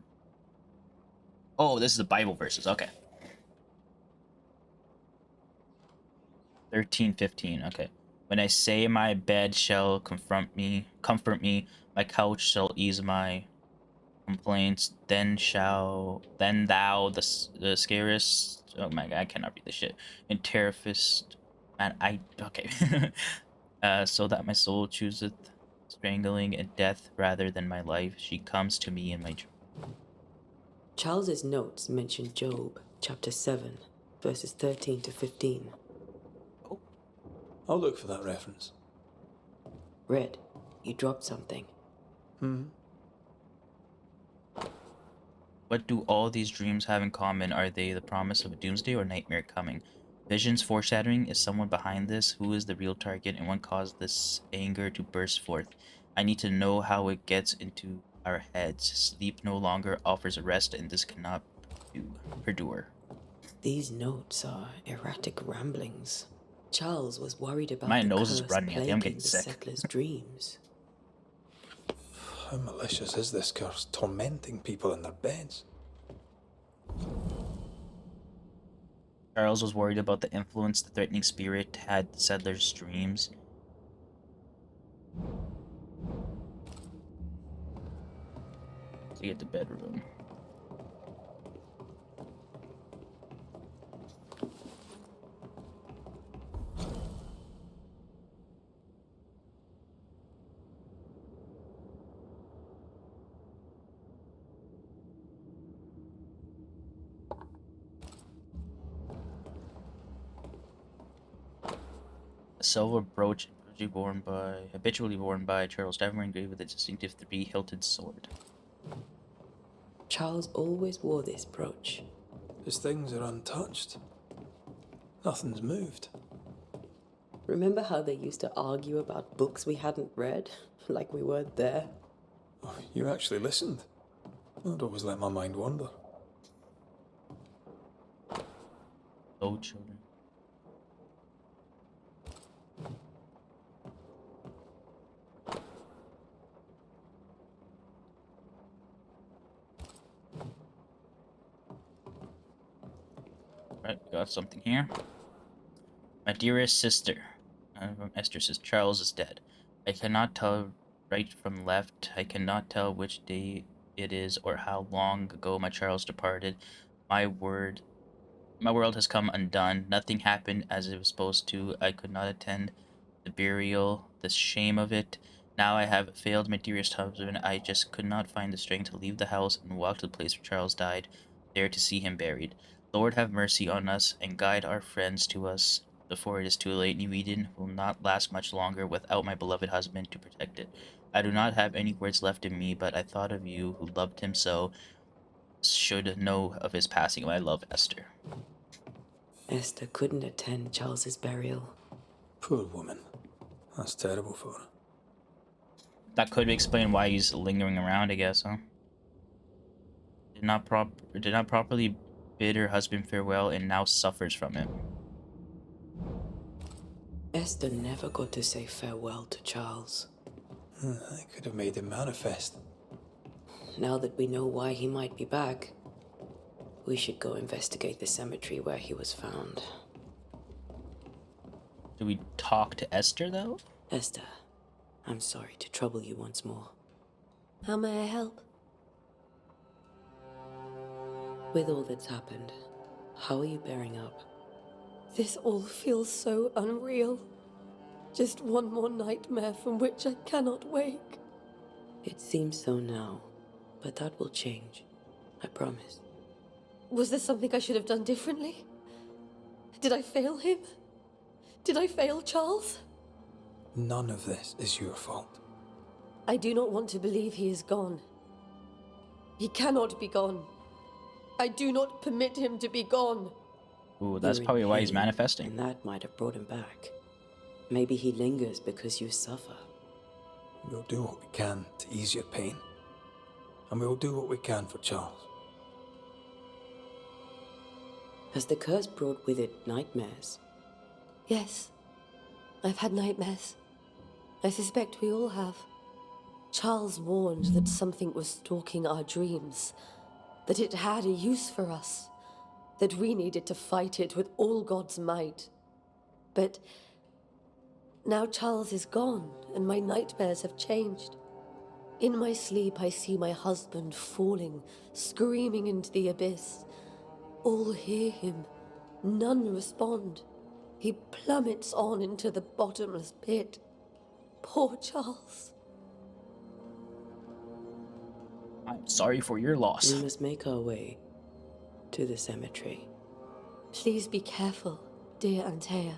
Speaker 1: Oh, this is the Bible verses. Okay. 13:15. Okay. When I say my bed shall comfort me, my couch shall ease my complaints, then thou the scariest. Oh my God, I cannot read this shit. And terrifist, man, okay. So that my soul chooseth strangling and death rather than my life, she comes to me in my dream.
Speaker 4: Charles's notes mention Job, chapter 7, verses 13 to 15.
Speaker 3: I'll look for that reference.
Speaker 4: Red, you dropped something.
Speaker 1: What do all these dreams have in common? Are they the promise of a doomsday or nightmare coming? Visions foreshadowing? Is someone behind this? Who is the real target and what caused this anger to burst forth? I need to know how it gets into our heads. Sleep no longer offers a rest and this cannot perdure.
Speaker 4: These notes are erratic ramblings. Charles was worried about
Speaker 1: my
Speaker 4: the
Speaker 1: nose is
Speaker 4: curse
Speaker 1: running. I think I'm
Speaker 4: plaguing
Speaker 1: getting
Speaker 4: the
Speaker 1: sick.
Speaker 4: settlers' dreams.
Speaker 3: How malicious is this curse, tormenting people in their beds?
Speaker 1: Charles was worried about the influence the threatening spirit had the settlers' dreams. To get the bedroom. A silver brooch habitually worn by Charles Devon, engraved with a distinctive three-hilted sword.
Speaker 4: Charles always wore this brooch.
Speaker 3: His things are untouched. Nothing's moved.
Speaker 4: Remember how they used to argue about books we hadn't read? Like we weren't there?
Speaker 3: Oh, you actually listened. I'd always let my mind wander.
Speaker 1: Oh, children. Right, we got something here. My dearest sister. Esther says Charles is dead. I cannot tell right from left. I cannot tell which day it is or how long ago my Charles departed. My world has come undone. Nothing happened as it was supposed to. I could not attend the burial. The shame of it. Now I have failed my dearest husband. I just could not find the strength to leave the house and walk to the place where Charles died, there to see him buried. Lord, have mercy on us and guide our friends to us before it is too late. New Eden will not last much longer without my beloved husband to protect it. I do not have any words left in me, but I thought of you, who loved him so, should know of his passing. I love Esther.
Speaker 4: Esther couldn't attend Charles's burial.
Speaker 3: Poor woman. That's terrible for her.
Speaker 1: That could explain why he's lingering around, I guess, huh? Did not properly bid her husband farewell and now suffers from it.
Speaker 4: Esther never got to say farewell to Charles.
Speaker 3: I could have made him manifest.
Speaker 4: Now that we know why he might be back, we should go investigate the cemetery where he was found.
Speaker 1: Do we talk to Esther, though?
Speaker 4: Esther, I'm sorry to trouble you once more.
Speaker 10: How may I help?
Speaker 4: With all that's happened, how are you bearing up?
Speaker 10: This all feels so unreal. Just one more nightmare from which I cannot wake.
Speaker 4: It seems so now, but that will change. I promise.
Speaker 10: Was there something I should have done differently? Did I fail him? Did I fail Charles?
Speaker 3: None of this is your fault.
Speaker 10: I do not want to believe he is gone. He cannot be gone. I do not permit him to be gone.
Speaker 1: Ooh, that's
Speaker 4: You're in
Speaker 1: probably why he's
Speaker 4: pain,
Speaker 1: manifesting.
Speaker 4: And that might have brought him back. Maybe he lingers because you suffer.
Speaker 3: We'll do what we can to ease your pain. And we'll do what we can for Charles.
Speaker 4: Has the curse brought with it nightmares?
Speaker 10: Yes. I've had nightmares. I suspect we all have. Charles warned that something was stalking our dreams, that it had a use for us, that we needed to fight it with all God's might. But now Charles is gone, and my nightmares have changed. In my sleep, I see my husband falling, screaming into the abyss. All hear him. None respond. He plummets on into the bottomless pit. Poor Charles.
Speaker 1: I'm sorry for your loss.
Speaker 4: We must make our way to the cemetery.
Speaker 10: Please be careful, dear Antea.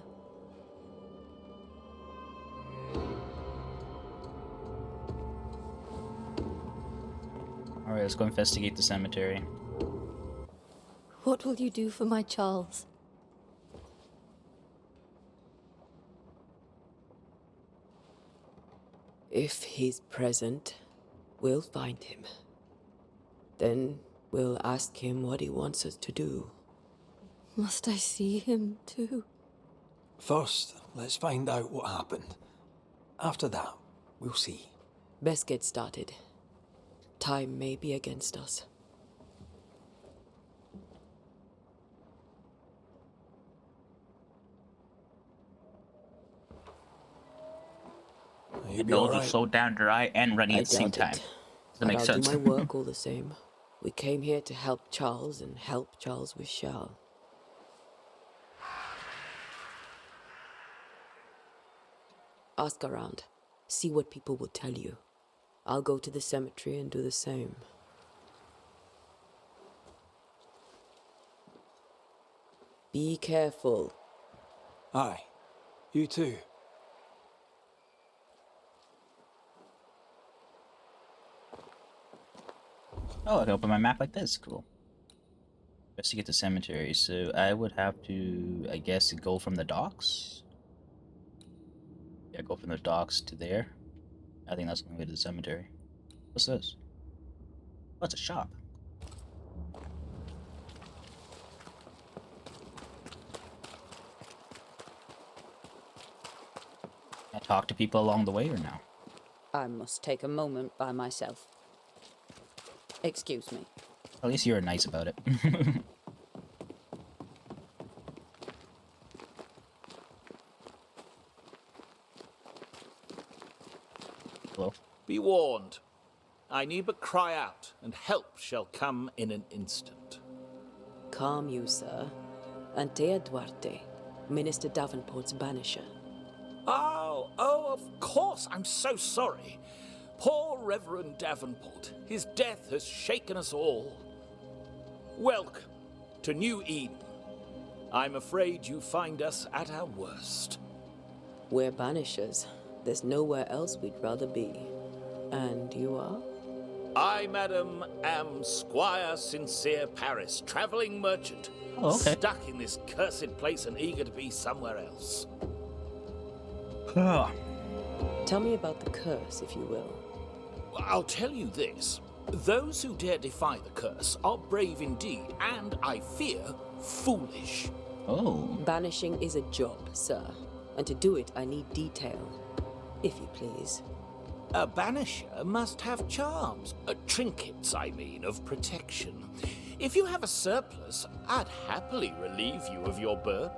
Speaker 1: Alright, let's go investigate the cemetery.
Speaker 10: What will you do for my Charles?
Speaker 4: If he's present, we'll find him. Then we'll ask him what he wants us to do.
Speaker 10: Must I see him too?
Speaker 3: First, let's find out what happened. After that, we'll see.
Speaker 4: Best get started. Time may be against us.
Speaker 3: You'll
Speaker 1: The
Speaker 3: be
Speaker 1: nose
Speaker 3: all
Speaker 1: was
Speaker 3: right.
Speaker 1: so down dry and running
Speaker 4: I
Speaker 1: at the same
Speaker 4: doubt
Speaker 1: time.
Speaker 4: it.
Speaker 1: Doesn't make
Speaker 4: But
Speaker 1: sense.
Speaker 4: I'll do my work all the same. We came here to help Charles, and help Charles we shall. Ask around. See what people will tell you. I'll go to the cemetery and do the same. Be careful.
Speaker 3: Aye. You too.
Speaker 1: Oh, I can open my map like this. Cool. Just to get to cemetery, so I would have to, I guess, go from the docks. Yeah, go from the docks to there. I think that's the way to the cemetery. What's this? Oh, it's a shop. Can I talk to people along the way or no?
Speaker 11: I must take a moment by myself. Excuse me.
Speaker 1: At least you were nice about it. Hello?
Speaker 12: Be warned. I need but cry out, and help shall come in an instant.
Speaker 4: Calm you, sir. Antea Duarte, Minister Davenport's banisher.
Speaker 12: Oh, of course. I'm so sorry. Poor Reverend Davenport. His death has shaken us all. Welcome to New Eden. I'm afraid you find us at our worst.
Speaker 4: We're banishers. There's nowhere else we'd rather be. And you are?
Speaker 12: I, madam, am Squire Sincere Paris, travelling merchant.
Speaker 1: Oh, okay.
Speaker 12: Stuck in this cursed place and eager to be somewhere else.
Speaker 4: Tell me about the curse, if you will.
Speaker 12: I'll tell you this. Those who dare defy the curse are brave indeed, and, I fear, foolish.
Speaker 1: Oh.
Speaker 4: Banishing is a job, sir. And to do it, I need detail. If you please.
Speaker 12: A banisher must have charms. Trinkets, I mean, of protection. If you have a surplus, I'd happily relieve you of your burden.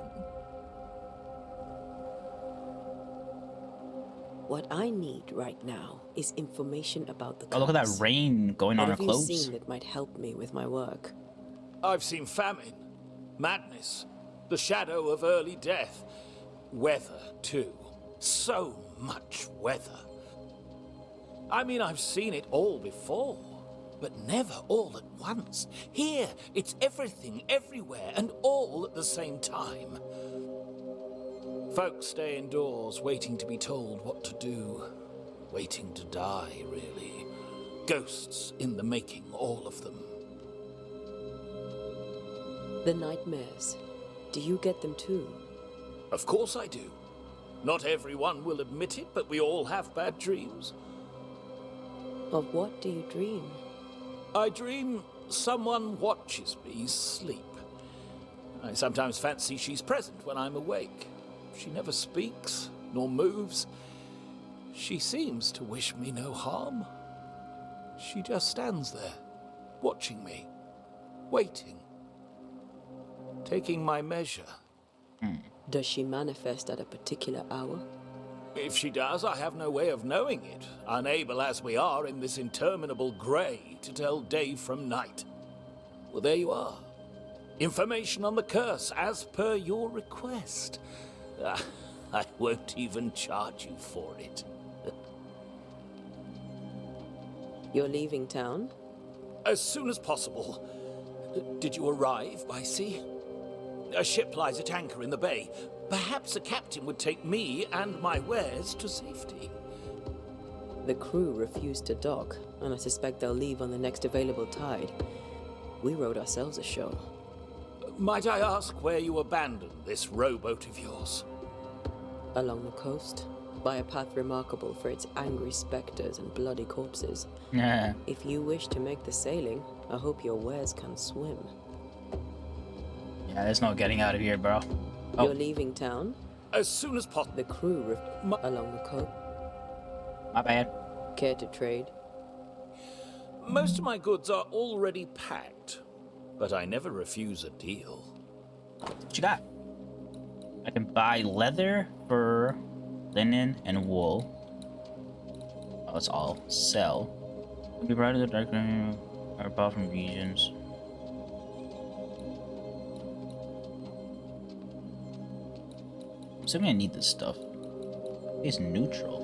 Speaker 4: What I need right now is information about the curse.
Speaker 1: Oh, look at that rain going on our
Speaker 4: What have
Speaker 1: clothes.
Speaker 4: you seen that might help me with my work?
Speaker 12: I've seen famine, madness, the shadow of early death, weather, too. So much weather. I mean, I've seen it all before, but never all at once. Here, it's everything, everywhere, and all at the same time. Folks stay indoors, waiting to be told what to do. Waiting to die, really. Ghosts in the making, all of them.
Speaker 4: The nightmares. Do you get them too?
Speaker 12: Of course I do. Not everyone will admit it, but we all have bad dreams.
Speaker 4: Of what do you dream?
Speaker 12: I dream someone watches me sleep. I sometimes fancy she's present when I'm awake. She never speaks, nor moves. She seems to wish me no harm. She just stands there, watching me, waiting, taking my measure.
Speaker 4: Does she manifest at a particular hour?
Speaker 12: If she does, I have no way of knowing it, unable as we are in this interminable grey to tell day from night. Well, there you are. Information on the curse, as per your request. I won't even charge you for it.
Speaker 4: You're leaving town?
Speaker 12: As soon as possible. Did you arrive by sea? A ship lies at anchor in the bay. Perhaps a captain would take me and my wares to safety.
Speaker 4: The crew refused to dock, and I suspect they'll leave on the next available tide. We rode ourselves ashore.
Speaker 12: Might I ask where you abandoned this rowboat of yours?
Speaker 4: Along the coast, by a path remarkable for its angry specters and bloody corpses.
Speaker 1: Yeah.
Speaker 4: If you wish to make the sailing, I hope your wares can swim.
Speaker 1: Yeah, there's no getting out of here, bro. Oh.
Speaker 4: You're leaving town?
Speaker 12: As soon as possible.
Speaker 4: The crew along the coast.
Speaker 1: My bad.
Speaker 4: Care to trade?
Speaker 12: Most of my goods are already packed, but I never refuse a deal.
Speaker 1: What you got? I can buy leather, fur, linen, and wool. Oh, it's all sell. Can be brought to the dark room or bought from regions. I'm assuming I need this stuff. It's neutral.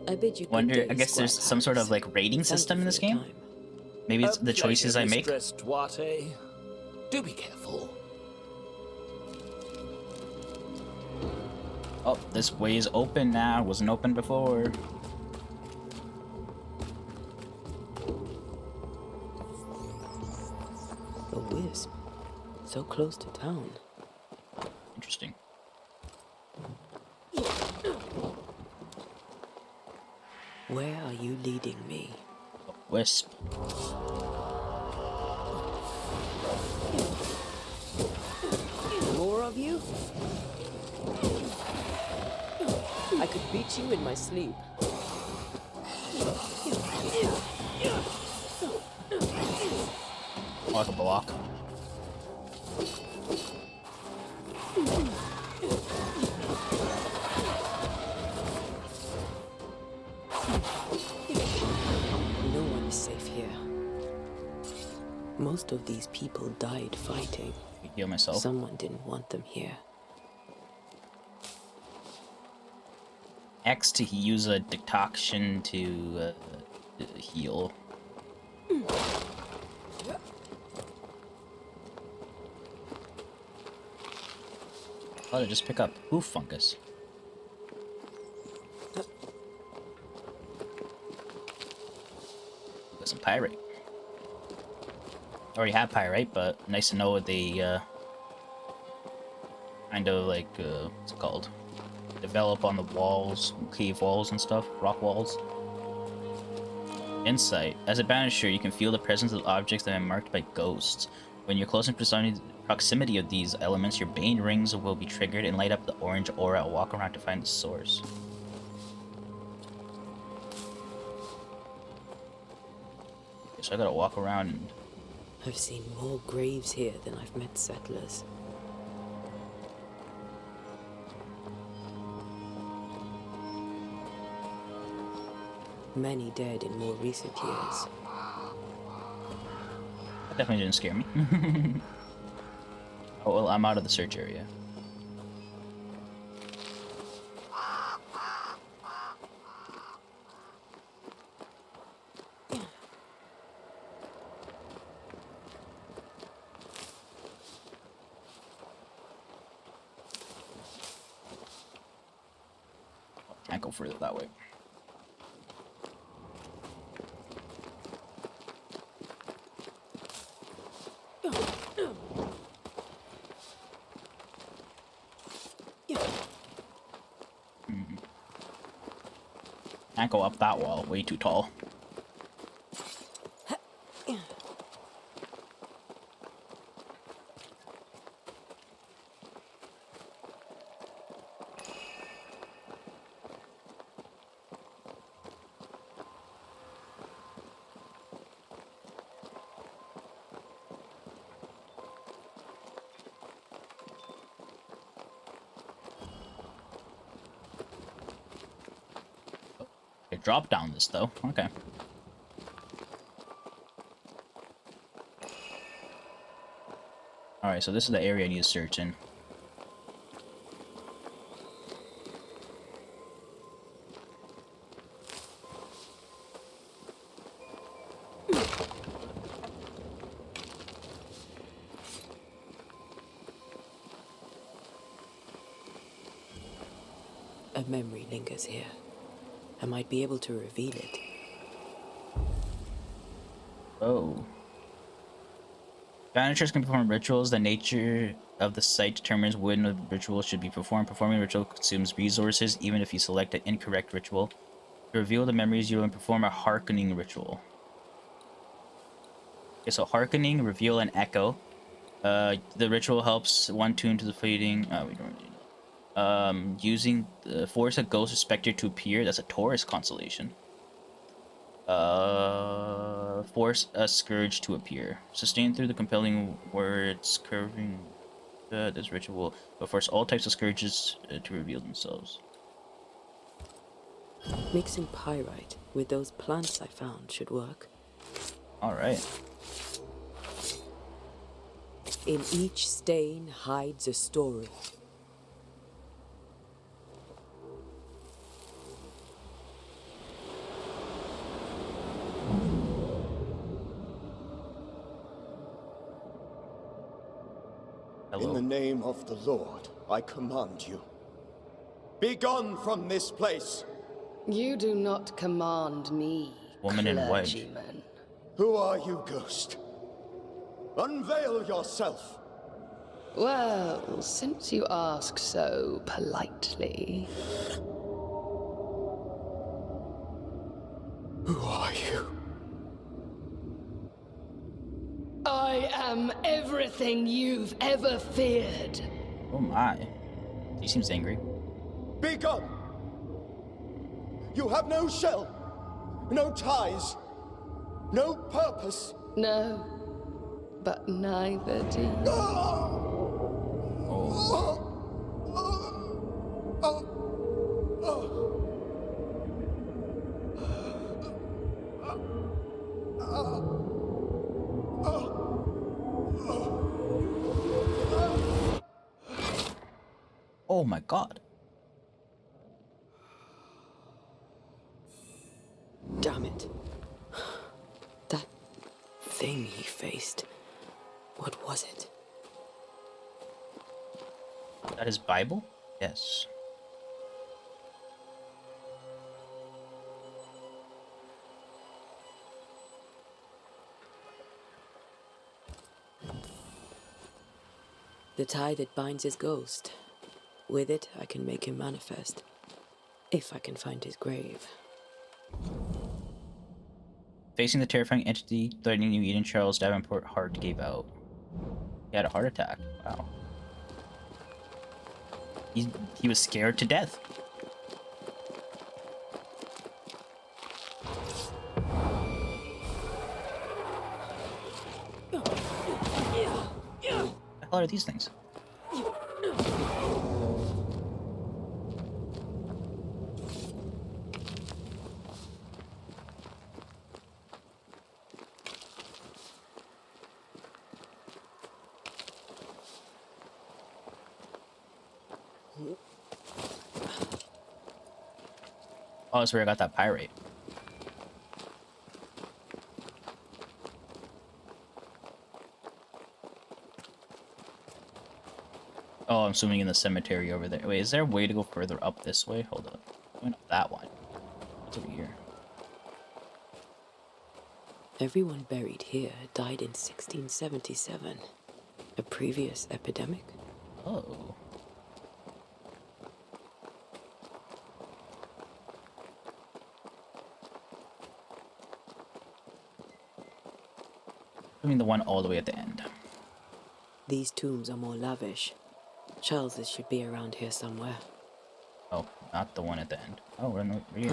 Speaker 4: I bid you
Speaker 1: Wonder.
Speaker 4: good day,
Speaker 1: I guess there's
Speaker 4: Squire
Speaker 1: some sort of
Speaker 4: Harris.
Speaker 1: like rating
Speaker 4: Thank
Speaker 1: system
Speaker 4: you
Speaker 1: in
Speaker 4: for
Speaker 1: this
Speaker 4: your
Speaker 1: game.
Speaker 4: time.
Speaker 1: Maybe it's the
Speaker 12: A
Speaker 1: choices I
Speaker 12: pleasure,
Speaker 1: make.
Speaker 12: Mistress Duarte. Do be careful.
Speaker 1: Oh, this way is open now. It wasn't open before.
Speaker 4: A wisp. So close to town.
Speaker 1: Interesting.
Speaker 4: Where are you leading me?
Speaker 1: A wisp.
Speaker 4: More of you? I could beat you in my sleep.
Speaker 1: Like a block.
Speaker 4: No one is safe here. Most of these people died fighting.
Speaker 1: I heal myself.
Speaker 4: Someone didn't want them here.
Speaker 1: X to use a decoction to heal. Thought I'd just pick up hoof fungus. Got some pyrite. Already have pyrite, but nice to know what they kind of like what's it called? Develop on the walls, cave walls and stuff, rock walls. Insight. As a banisher, you can feel the presence of objects that are marked by ghosts. When you're close in proximity of these elements, your bane rings will be triggered and light up the orange aura. Walk around to find the source. Okay, so I gotta walk around and...
Speaker 4: I've seen more graves here than I've met settlers. Many dead in more recent years.
Speaker 1: That definitely didn't scare me. Oh, well, I'm out of the search area. Can't go further that way. Can't go up that wall, way too tall. It dropped down this though. Okay. Alright, so this is the area I need to search in.
Speaker 4: A memory lingers here. I might be able to reveal it.
Speaker 1: Oh. Banishers can perform rituals. The nature of the site determines when a ritual should be performed. Performing a ritual consumes resources, even if you select an incorrect ritual. To reveal the memories, you will perform a hearkening ritual. Okay, so hearkening, reveal, and echo. The ritual helps one tune to the fading. Oh, we don't really know. Using force a ghost or specter to appear. That's a Taurus constellation. Force a scourge to appear. Sustain through the compelling words curving this ritual, but force all types of scourges to reveal themselves.
Speaker 4: Mixing pyrite with those plants I found should work.
Speaker 1: Alright.
Speaker 4: In each stain hides a story.
Speaker 5: In the name of the Lord, I command you.
Speaker 13: Begone from this place.
Speaker 14: You do not command me,
Speaker 1: Woman in white.
Speaker 14: clergyman.
Speaker 13: Who are you, ghost? Unveil yourself.
Speaker 14: Well, since you ask so politely.
Speaker 13: Who are you?
Speaker 14: I am everything you've ever feared.
Speaker 1: Oh my. He seems angry.
Speaker 13: Begone! You have no shell, no ties, no purpose.
Speaker 14: No, but neither do you.
Speaker 1: Oh my god.
Speaker 4: Damn it. That thing he faced. What was it?
Speaker 1: That is Bible? Yes.
Speaker 4: The tie that binds his ghost. With it, I can make him manifest. If I can find his grave.
Speaker 1: Facing the terrifying entity threatening New Eden, Charles Davenport heart gave out. He had a heart attack. Wow. He was scared to death. What the hell are these things? Oh, that's where I got that pyrite. Oh, I'm swimming in the cemetery over there. Wait, is there a way to go further up this way? Hold up. Going up that one. What's over here?
Speaker 4: Everyone buried here died in 1677. A previous epidemic?
Speaker 1: Oh. I mean the one all the way at the end.
Speaker 4: These tombs are more lavish. Charles's should be around here somewhere.
Speaker 1: Oh, not the one at the end. Oh, we're here.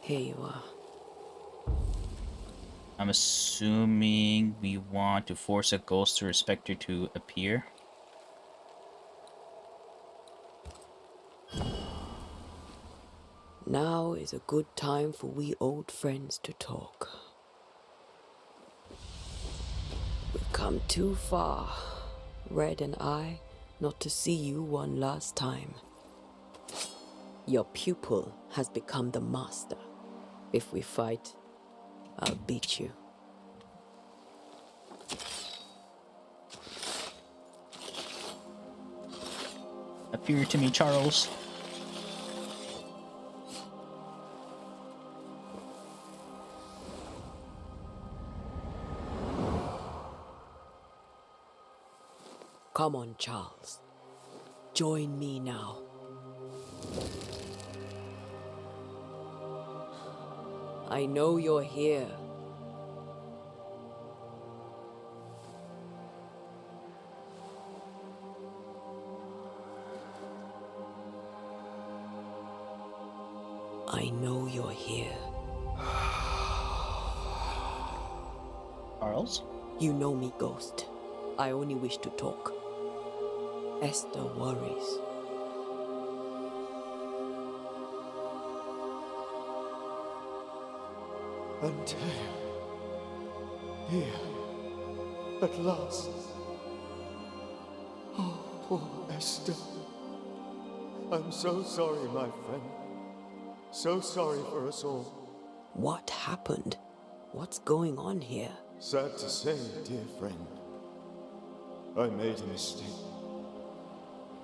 Speaker 4: Here you are.
Speaker 1: I'm assuming we want to force a ghost or a specter to appear.
Speaker 4: Now is a good time for we old friends to talk. We've come too far, Red and I, not to see you one last time. Your pupil has become the master. If we fight, I'll beat you.
Speaker 1: Appear to me, Charles.
Speaker 4: Come on, Charles. Join me now. I know you're here. I know you're here.
Speaker 1: Charles?
Speaker 4: You know me, Ghost. I only wish to talk. Esther worries.
Speaker 13: Until here, at last. Oh, poor Esther. I'm so sorry, my friend. So sorry for us all.
Speaker 4: What happened? What's going on here?
Speaker 13: Sad to say, dear friend. I made a mistake.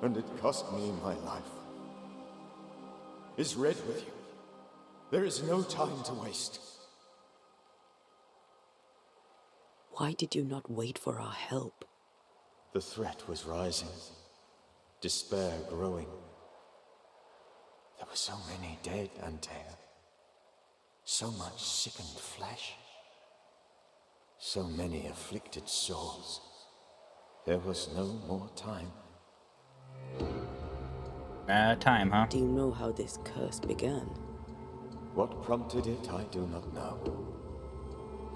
Speaker 13: And it cost me my life. Is Red with you? There is no time to waste.
Speaker 4: Why did you not wait for our help?
Speaker 5: The threat was rising. Despair growing. There were so many dead, Antea. So much sickened flesh. So many afflicted souls. There was no more time.
Speaker 1: Time, huh?
Speaker 4: Do you know how this curse began?
Speaker 5: What prompted it, I do not know.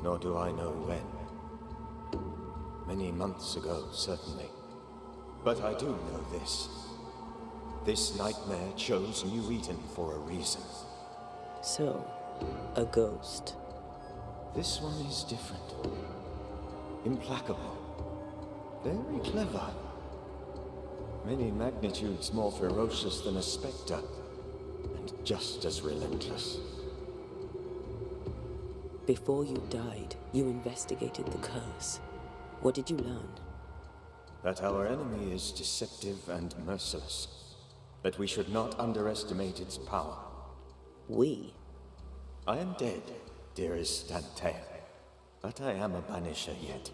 Speaker 5: Nor do I know when. Many months ago, certainly. But I do know this. This nightmare chose New Eden for a reason.
Speaker 4: So, a ghost.
Speaker 5: This one is different. Implacable. Very clever. Many magnitudes more ferocious than a spectre, and just as relentless.
Speaker 4: Before you died, you investigated the curse. What did you learn?
Speaker 5: That our enemy is deceptive and merciless. That we should not underestimate its power.
Speaker 4: We?
Speaker 5: I am dead, dearest Antea. But I am a Banisher yet.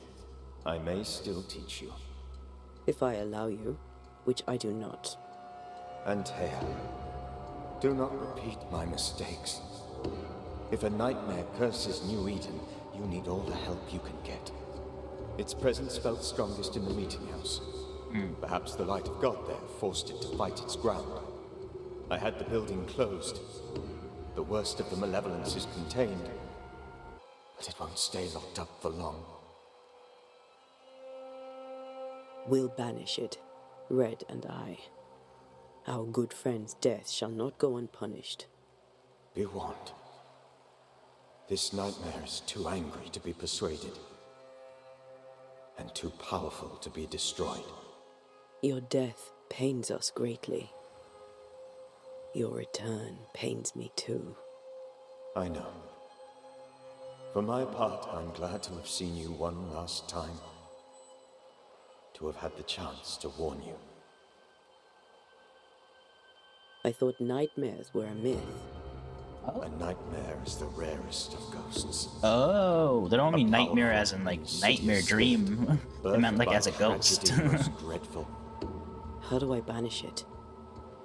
Speaker 5: I may still teach you.
Speaker 4: If I allow you, which I do not.
Speaker 5: Antea, do not repeat my mistakes. If a nightmare curses New Eden, you need all the help you can get. Its presence felt strongest in the meeting house. Perhaps the light of God there forced it to fight its ground. I had the building closed. The worst of the malevolence is contained. But it won't stay locked up for long.
Speaker 4: We'll banish it, Red and I. Our good friend's death shall not go unpunished.
Speaker 5: Be warned. This nightmare is too angry to be persuaded. And too powerful to be destroyed.
Speaker 4: Your death pains us greatly. Your return pains me too.
Speaker 5: I know. For my part, I'm glad to have seen you one last time. To have had the chance to warn you.
Speaker 4: I thought nightmares were a myth.
Speaker 5: A nightmare is the rarest of ghosts.
Speaker 1: Oh, they don't mean nightmare as in like nightmare dream. They meant like as a ghost.
Speaker 5: Dreadful.
Speaker 4: How do I banish it?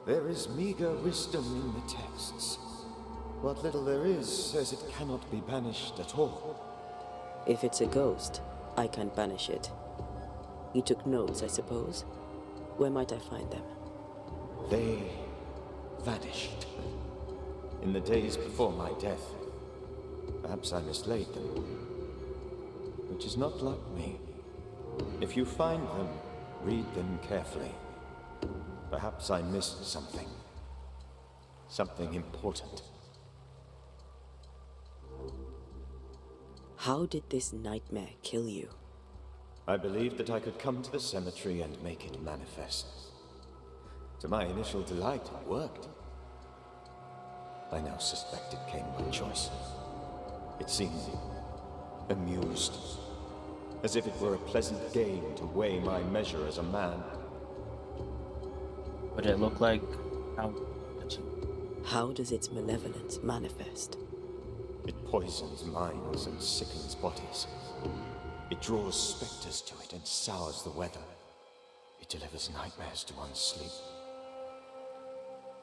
Speaker 5: There is meager wisdom in the texts. What little there is says it cannot be banished at all.
Speaker 4: If it's a ghost, I can't banish it. You took notes, I suppose? Where might I find them?
Speaker 5: They vanished. In the days before my death. Perhaps I mislaid them. Which is not like me. If you find them, read them carefully. Perhaps I missed something. Something important.
Speaker 4: How did this nightmare kill you?
Speaker 5: I believed that I could come to the cemetery and make it manifest. To my initial delight, it worked. I now suspect it came by choice. It seemed amused, as if it were a pleasant game to weigh my measure as a man.
Speaker 1: Would it look like
Speaker 4: How does its malevolence manifest?
Speaker 5: It poisons minds and sickens bodies. It draws specters to it and sours the weather. It delivers nightmares to one's sleep.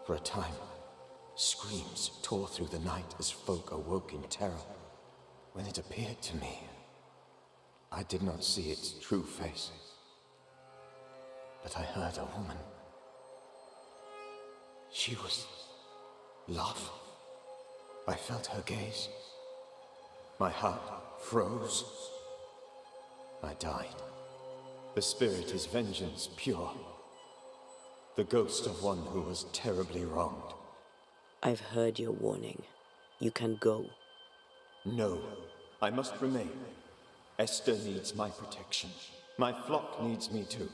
Speaker 5: For a time, screams tore through the night as folk awoke in terror. When it appeared to me, I did not see its true face. But I heard a woman. She was love. I felt her gaze. My heart froze. I died. The spirit is vengeance pure. The ghost of one who was terribly wronged.
Speaker 4: I've heard your warning. You can go.
Speaker 5: No, I must remain. Esther needs my protection. My flock needs me too.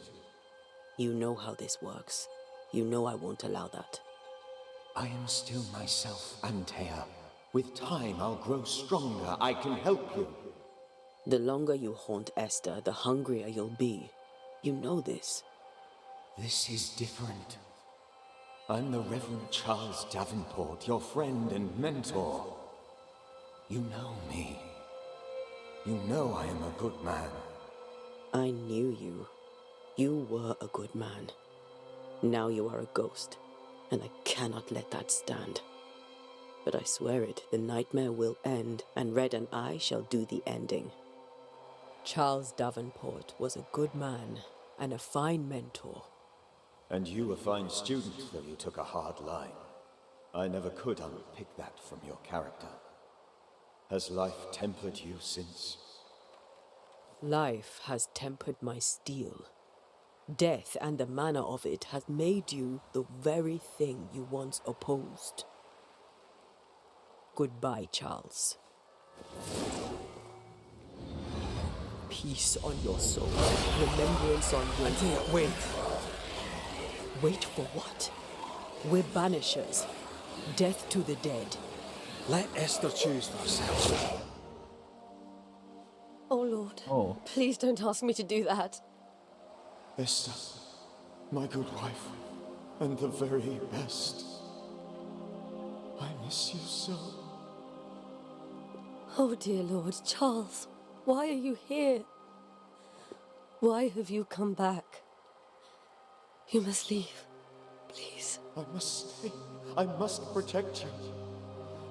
Speaker 4: You know how this works. You know I won't allow that.
Speaker 5: I am still myself, Antea. With time, I'll grow stronger. I can help you.
Speaker 4: The longer you haunt Esther, the hungrier you'll be. You know this.
Speaker 5: This is different. I'm the Reverend Charles Davenport, your friend and mentor. You know me. You know I am a good man.
Speaker 4: I knew you. You were a good man. Now you are a ghost, and I cannot let that stand. But I swear it, the nightmare will end, and Red and I shall do the ending. Charles Davenport was a good man and a fine mentor.
Speaker 5: And you a fine student, though you took a hard line. I never could unpick that from your character. Has life tempered you since?
Speaker 4: Life has tempered my steel. Death and the manner of it has made you the very thing you once opposed. Goodbye, Charles. Peace on your soul. Remembrance on your...
Speaker 3: Antea, wait.
Speaker 4: Wait for what? We're banishers. Death to the dead.
Speaker 3: Let Esther choose for herself.
Speaker 10: Oh, Lord.
Speaker 1: Oh.
Speaker 10: Please don't ask me to do that.
Speaker 13: Esther, my good wife, and the very best. I miss you so.
Speaker 10: Oh, dear Lord, Charles, why are you here? Why have you come back? You must leave, please.
Speaker 13: I must stay. I must protect you.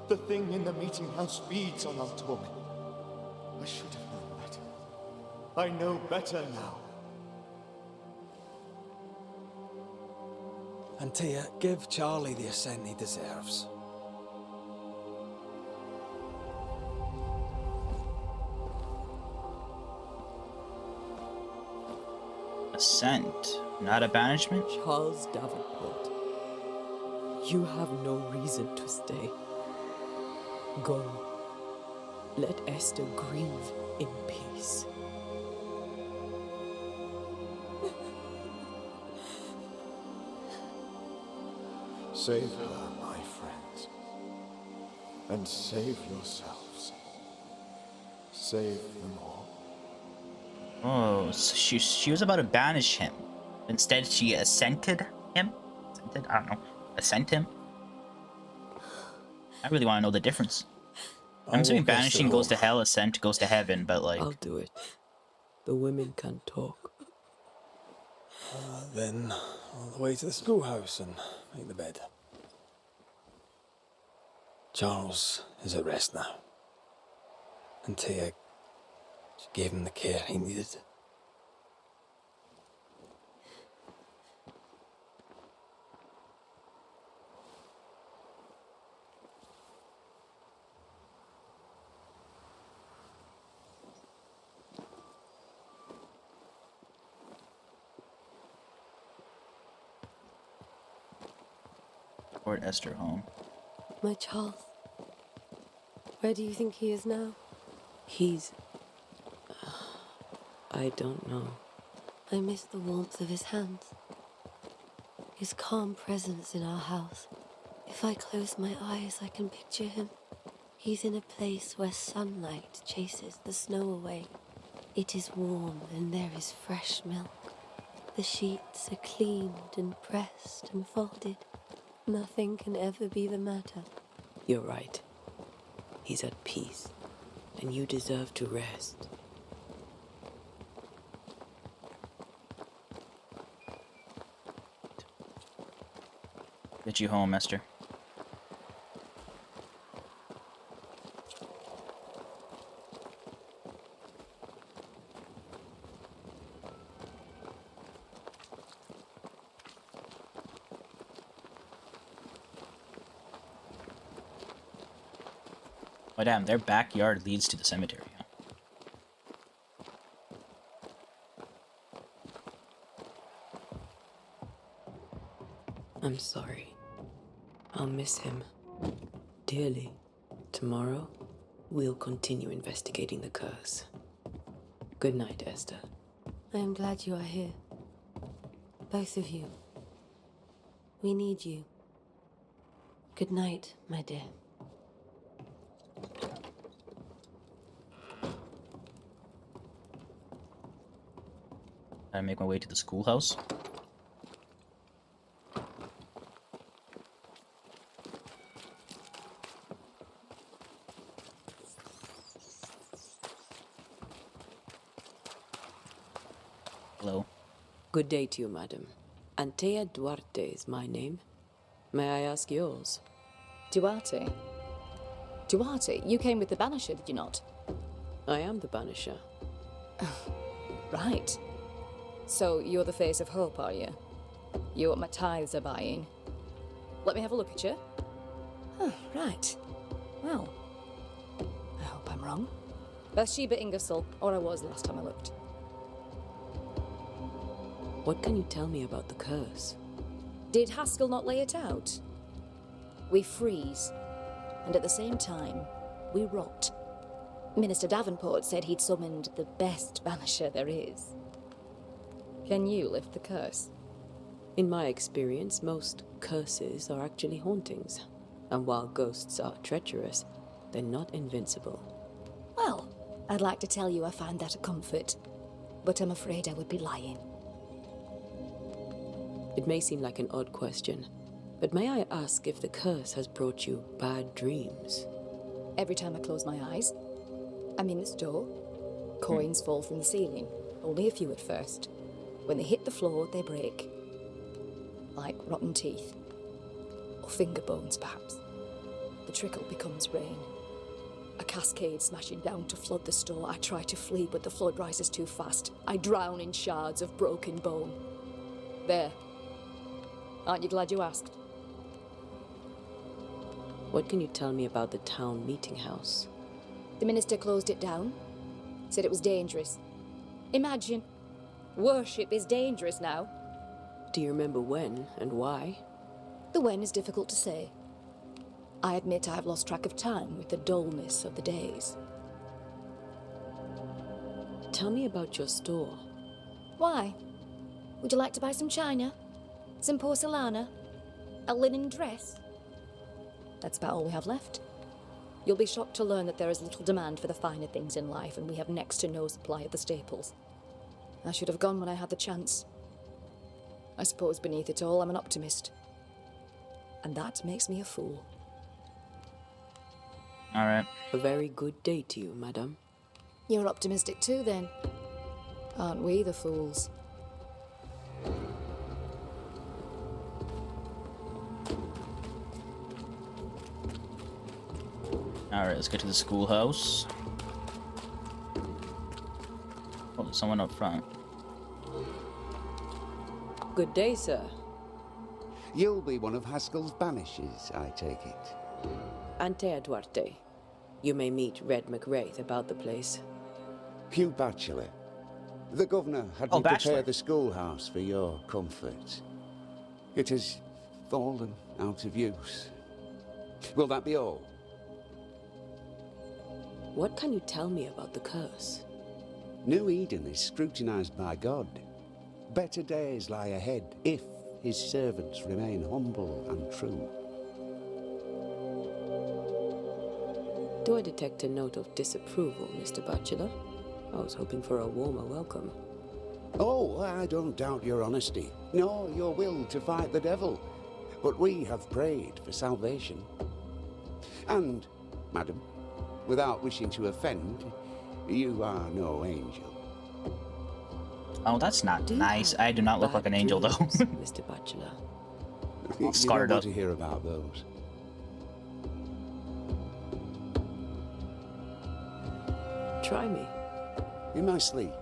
Speaker 13: The thing in the meeting house feeds on our talk. I should have known better. I know better now.
Speaker 3: Antea, give Charlie the ascent he deserves.
Speaker 1: Ascent, not a banishment?
Speaker 4: Charles Davenport, you have no reason to stay. Go. Let Esther grieve in peace.
Speaker 13: Save her, my friends. And save yourselves. Save them all.
Speaker 1: Oh, so she was about to banish him. Instead, she assented him? Assented? I don't know. Assent him? I really want to know the difference. I'm assuming banishing goes to hell, assent goes to heaven, but like...
Speaker 4: I'll do it. The women can talk.
Speaker 3: Then, all the way to the schoolhouse and make the bed. Charles is at rest now. Antea, she gave him the care he needed.
Speaker 1: Report Esther home.
Speaker 10: My Charles. Where do you think he is now?
Speaker 4: He's... I don't know.
Speaker 10: I miss the warmth of his hands. His calm presence in our house. If I close my eyes, I can picture him. He's in a place where sunlight chases the snow away. It is warm and there is fresh milk. The sheets are cleaned and pressed and folded. Nothing can ever be the matter.
Speaker 4: You're right. He's at peace, and you deserve to rest.
Speaker 1: Get you home, Esther. Oh damn, their backyard leads to the cemetery. Huh?
Speaker 4: I'm sorry. I'll miss him dearly. Tomorrow, we'll continue investigating the curse. Good night, Esther.
Speaker 10: I am glad you are here. Both of you. We need you. Good night, my dear.
Speaker 1: I make my way to the schoolhouse. Hello.
Speaker 4: Good day to you, madam. Antea Duarte is my name. May I ask yours?
Speaker 15: Duarte? Duarte, you came with the Banisher, did you not?
Speaker 4: I am the Banisher.
Speaker 15: Right. So you're the face of hope, are you? You're what my tithes are buying. Let me have a look at you. Oh, right. Well, I hope I'm wrong. Bathsheba Ingersoll, or I was last time I looked.
Speaker 4: What can you tell me about the curse?
Speaker 15: Did Haskell not lay it out? We freeze, and at the same time, we rot. Minister Davenport said he'd summoned the best Banisher there is. Can you lift the curse?
Speaker 4: In my experience, most curses are actually hauntings. And while ghosts are treacherous, they're not invincible.
Speaker 15: Well, I'd like to tell you I find that a comfort, but I'm afraid I would be lying.
Speaker 4: It may seem like an odd question, but may I ask if the curse has brought you bad dreams?
Speaker 15: Every time I close my eyes, I'm in this door. Coins fall from the ceiling, only a few at first. When they hit the floor, they break. Like rotten teeth. Or finger bones, perhaps. The trickle becomes rain. A cascade smashing down to flood the store. I try to flee, but the flood rises too fast. I drown in shards of broken bone. There. Aren't you glad you asked?
Speaker 4: What can you tell me about the town meeting house?
Speaker 15: The minister closed it down. Said it was dangerous. Imagine. Worship is dangerous now.
Speaker 4: Do you remember when and why?
Speaker 15: The when is difficult to say. I admit I have lost track of time with the dullness of the days.
Speaker 4: Tell me about your store.
Speaker 15: Why? Would you like to buy some china? Some porcelana? A linen dress? That's about all we have left. You'll be shocked to learn that there is little demand for the finer things in life, and we have next to no supply of the staples. I should have gone when I had the chance. I suppose beneath it all, I'm an optimist. And that makes me a fool.
Speaker 1: All right.
Speaker 4: A very good day to you, madam.
Speaker 15: You're optimistic too, then. Aren't we the fools?
Speaker 1: All right, let's get to the schoolhouse. Oh, there's someone up front.
Speaker 4: Good day, sir.
Speaker 7: You'll be one of Haskell's Banishers, I take it.
Speaker 4: Antea Duarte. You may meet Red McWraith about the place.
Speaker 7: Hugh Bachelor. The governor had me
Speaker 1: Bachelor.
Speaker 7: prepare the schoolhouse for your comfort. It has fallen out of use. Will that be all?
Speaker 4: What can you tell me about the curse?
Speaker 7: New Eden is scrutinized by God. Better days lie ahead if his servants remain humble and true.
Speaker 4: Do I detect a note of disapproval, Mr. Bachelor? I was hoping for a warmer welcome.
Speaker 7: Oh, I don't doubt your honesty, nor your will to fight the devil. But we have prayed for salvation. And, madam, without wishing to offend, you are no angel.
Speaker 1: Oh, that's not nice. I do not look like an angel, though.
Speaker 4: Mr. Bachelor.
Speaker 1: All scarred
Speaker 7: you don't
Speaker 1: up.
Speaker 7: want to hear about those.
Speaker 4: Try me.
Speaker 7: In my sleep,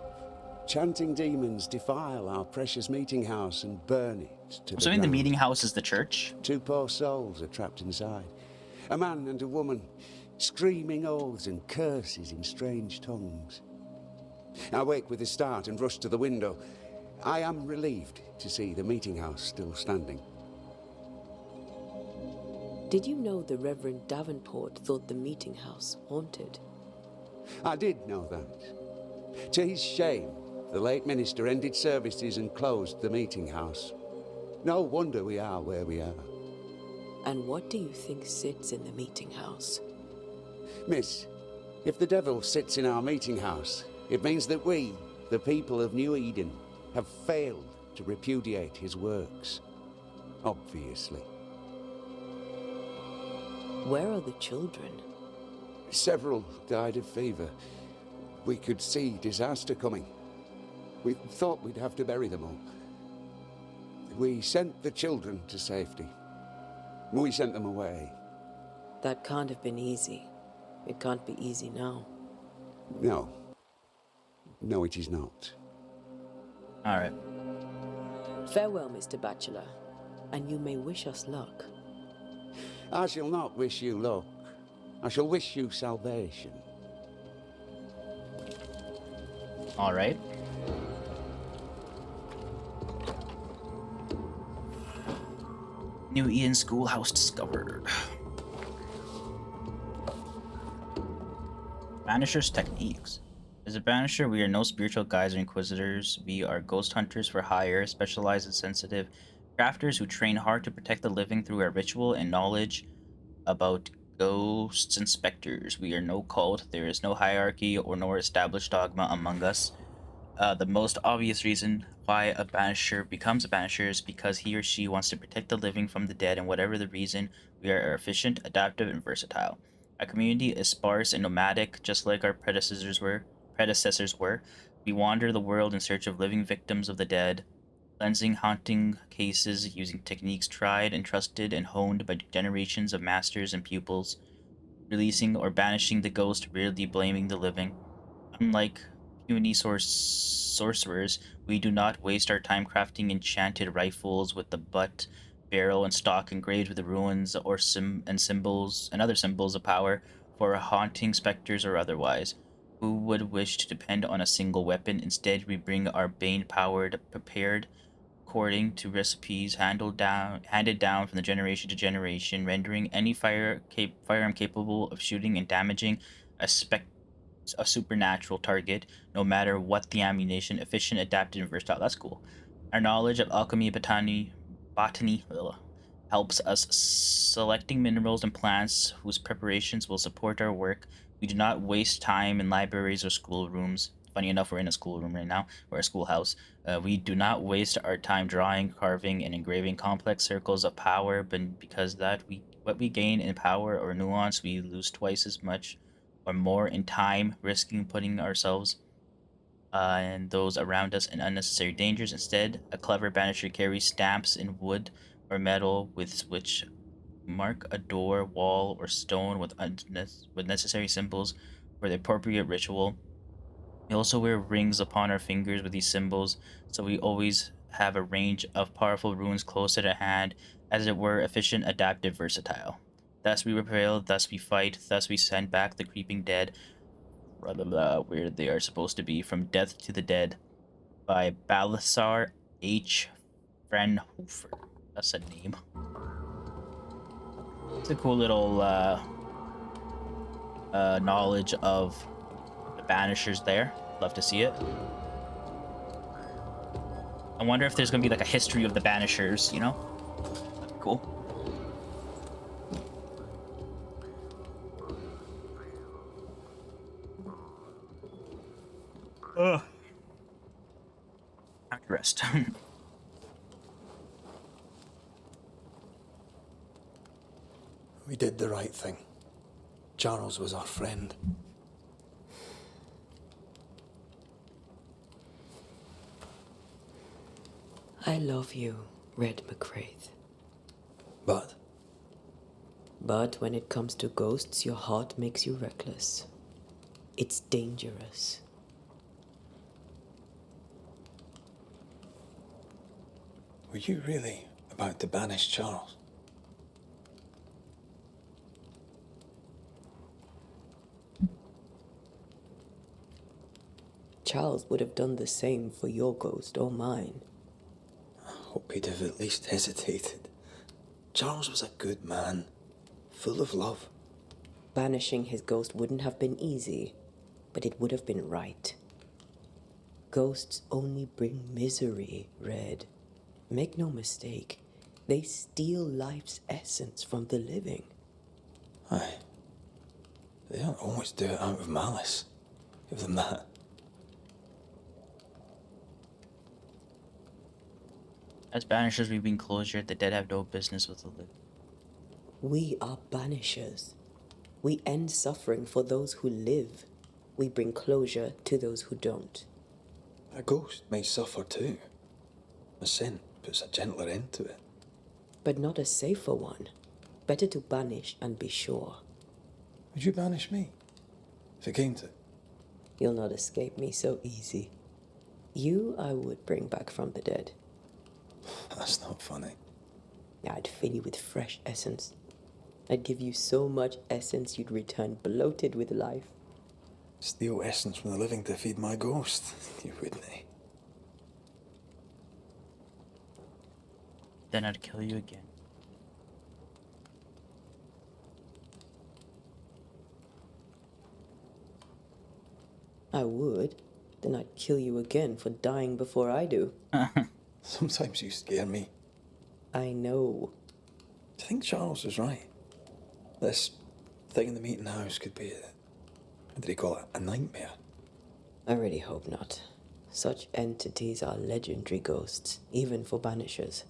Speaker 7: chanting demons defile our precious meeting house and burn it to
Speaker 1: I'm assuming the
Speaker 7: ground.
Speaker 1: meeting house is the church.
Speaker 7: Two poor souls are trapped inside. A man and a woman, screaming oaths and curses in strange tongues. I wake with a start and rush to the window. I am relieved to see the meeting house still standing.
Speaker 4: Did you know the Reverend Davenport thought the meeting house haunted?
Speaker 7: I did know that. To his shame, the late minister ended services and closed the meeting house. No wonder we are where we are.
Speaker 4: And what do you think sits in the meeting house?
Speaker 7: Miss, if the devil sits in our meeting house, it means that we, the people of New Eden, have failed to repudiate his works. Obviously.
Speaker 4: Where are the children?
Speaker 7: Several died of fever. We could see disaster coming. We thought we'd have to bury them all. We sent the children to safety. We sent them away.
Speaker 4: That can't have been easy. It can't be easy now.
Speaker 7: No. No, it is not.
Speaker 1: All right.
Speaker 4: Farewell, Mr. Bachelor, and you may wish us luck.
Speaker 7: I shall not wish you luck. I shall wish you salvation.
Speaker 1: All right. New Eden schoolhouse discovered. Banishers techniques. As a banisher, we are no spiritual guides or inquisitors. We are ghost hunters for hire, specialized and sensitive crafters who train hard to protect the living through our ritual and knowledge about ghosts and specters. We are no cult. There is no hierarchy or nor established dogma among us. The most obvious reason why a banisher becomes a banisher is because he or she wants to protect the living from the dead, and whatever the reason, we are efficient, adaptive, and versatile. Our community is sparse and nomadic, just like our predecessors were. We wander the world in search of living victims of the dead, cleansing haunting cases using techniques tried and trusted and honed by generations of masters and pupils, releasing or banishing the ghost, rarely blaming the living. Unlike puny sorcerers, we do not waste our time crafting enchanted rifles with the butt, barrel, and stock engraved with the ruins or symbols and other symbols of power for haunting specters or otherwise. Who would wish to depend on a single weapon? Instead, we bring our bane-powered, prepared according to recipes handed down from the generation to generation, rendering any firearm capable of shooting and damaging a supernatural target, no matter what the ammunition. Efficient, adaptive, and versatile. That's cool. Our knowledge of alchemy, botany helps us selecting minerals and plants whose preparations will support our work. We do not waste time in libraries or schoolrooms. Funny enough, we're in a schoolroom right now, or a schoolhouse. We do not waste our time drawing, carving, and engraving complex circles of power, but because what we gain in power or nuance, we lose twice as much or more in time, risking putting ourselves and those around us in unnecessary dangers. Instead, a clever banisher carries stamps in wood or metal with which mark a door, wall, or stone with necessary symbols for the appropriate ritual. We also wear rings upon our fingers with these symbols, so we always have a range of powerful runes close at hand, as it were, efficient, adaptive, versatile. Thus we prevail, thus we fight, thus we send back the creeping dead, where they are supposed to be, from death to the dead, by Balasar H. Frenhofer. That's a name. It's a cool little knowledge of the Banishers there. Love to see it. I wonder if there's gonna be like a history of the Banishers, you know? That'd be cool. Ugh. Time to rest.
Speaker 8: We did the right thing. Charles was our friend.
Speaker 4: I love you, Red McCraith.
Speaker 8: But
Speaker 4: when it comes to ghosts, your heart makes you reckless. It's dangerous.
Speaker 8: were you really about to banish Charles?
Speaker 4: Charles would have done the same for your ghost or mine.
Speaker 8: I hope he'd have at least hesitated. Charles was a good man, full of love.
Speaker 4: Banishing his ghost wouldn't have been easy, but it would have been right. Ghosts only bring misery, Red. Make no mistake, they steal life's essence from the living.
Speaker 8: Aye. They don't always do it out of malice. Give them that.
Speaker 1: As banishers, we bring closure. The dead have no business with the living.
Speaker 4: We are banishers. We end suffering for those who live. We bring closure to those who don't.
Speaker 3: A ghost may suffer too. A sin puts a gentler end to it.
Speaker 4: But not a safer one. Better to banish and be sure.
Speaker 3: Would you banish me? If it came to it?
Speaker 4: You'll not escape me so easy. You I would bring back from the dead.
Speaker 3: That's not funny.
Speaker 4: I'd fill you with fresh essence. I'd give you so much essence you'd return bloated with life.
Speaker 3: Steal essence from the living to feed my ghost. You wouldn't, eh?
Speaker 1: Then I'd kill you again.
Speaker 4: I would. Then I'd kill you again for dying before I do.
Speaker 3: Sometimes you scare me.
Speaker 4: I know.
Speaker 3: Do you think Charles was right? This thing in the meeting house could be what did he call it? A nightmare?
Speaker 4: I really hope not. Such entities are legendary ghosts, even for Banishers.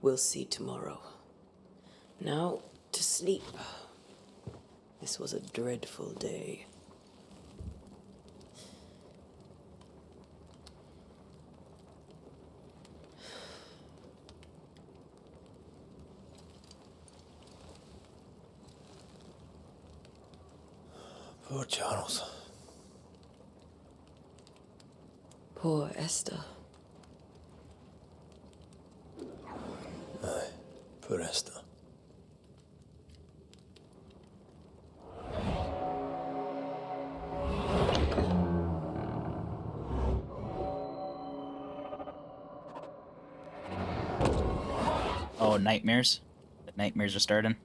Speaker 4: We'll see tomorrow. Now, to sleep. This was a dreadful day.
Speaker 3: Poor Charles.
Speaker 4: Poor Esther.
Speaker 3: Aye, poor Esther.
Speaker 1: Oh, nightmares. The nightmares are starting.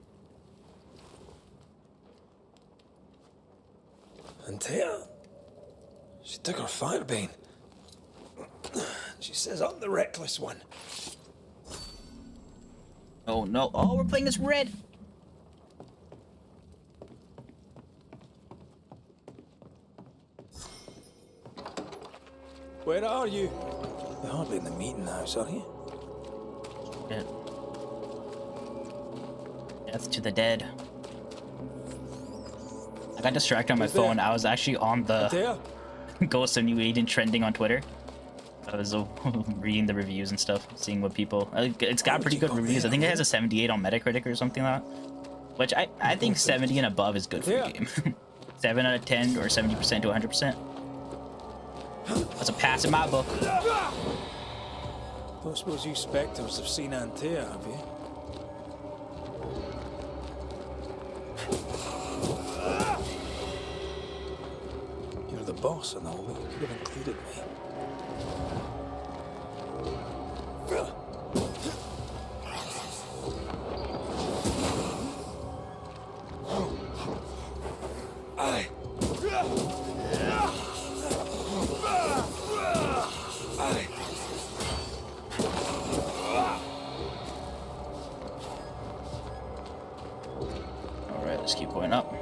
Speaker 3: Antea, she took her firebane. She says I'm the reckless one.
Speaker 1: Oh no. Oh, we're playing as red.
Speaker 3: Where are you? You're hardly in the meeting house, are you?
Speaker 1: Shit. Death to the dead. I got distracted on my phone. I was actually on the Ghost of New Eden trending on Twitter. I was reading the reviews and stuff, seeing what people... It's got pretty good reviews. I think it has a 78 on Metacritic or something like that. Which I think 70 and above is good for a game. 7 out of 10 or 70% to 100%. That's a pass in my book.
Speaker 3: Don't suppose you spectres have seen Antea, have you? You're the boss and all, but you could have included me.
Speaker 1: Alright, let's keep going up.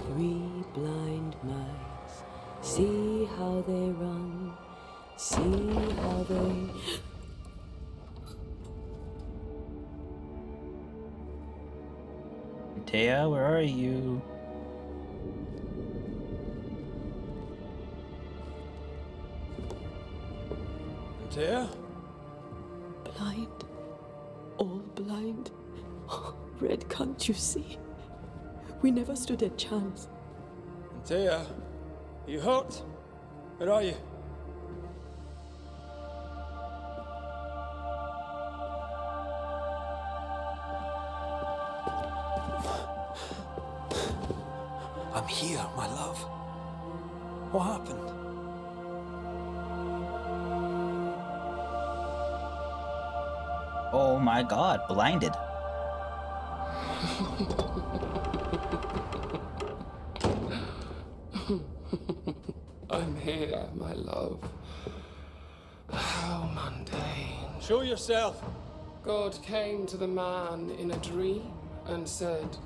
Speaker 4: Three blind mice, see how they run, see how they...
Speaker 1: Taya, where are you?
Speaker 3: Antea?
Speaker 4: Blind, all blind. Red, can't you see? We never stood a chance.
Speaker 3: Antea, are you hurt? Where are you? I'm here, my love. What happened?
Speaker 1: Oh my god, blinded.
Speaker 14: I'm here, my love. How mundane.
Speaker 3: Show yourself.
Speaker 14: God came to the man in a dream and said,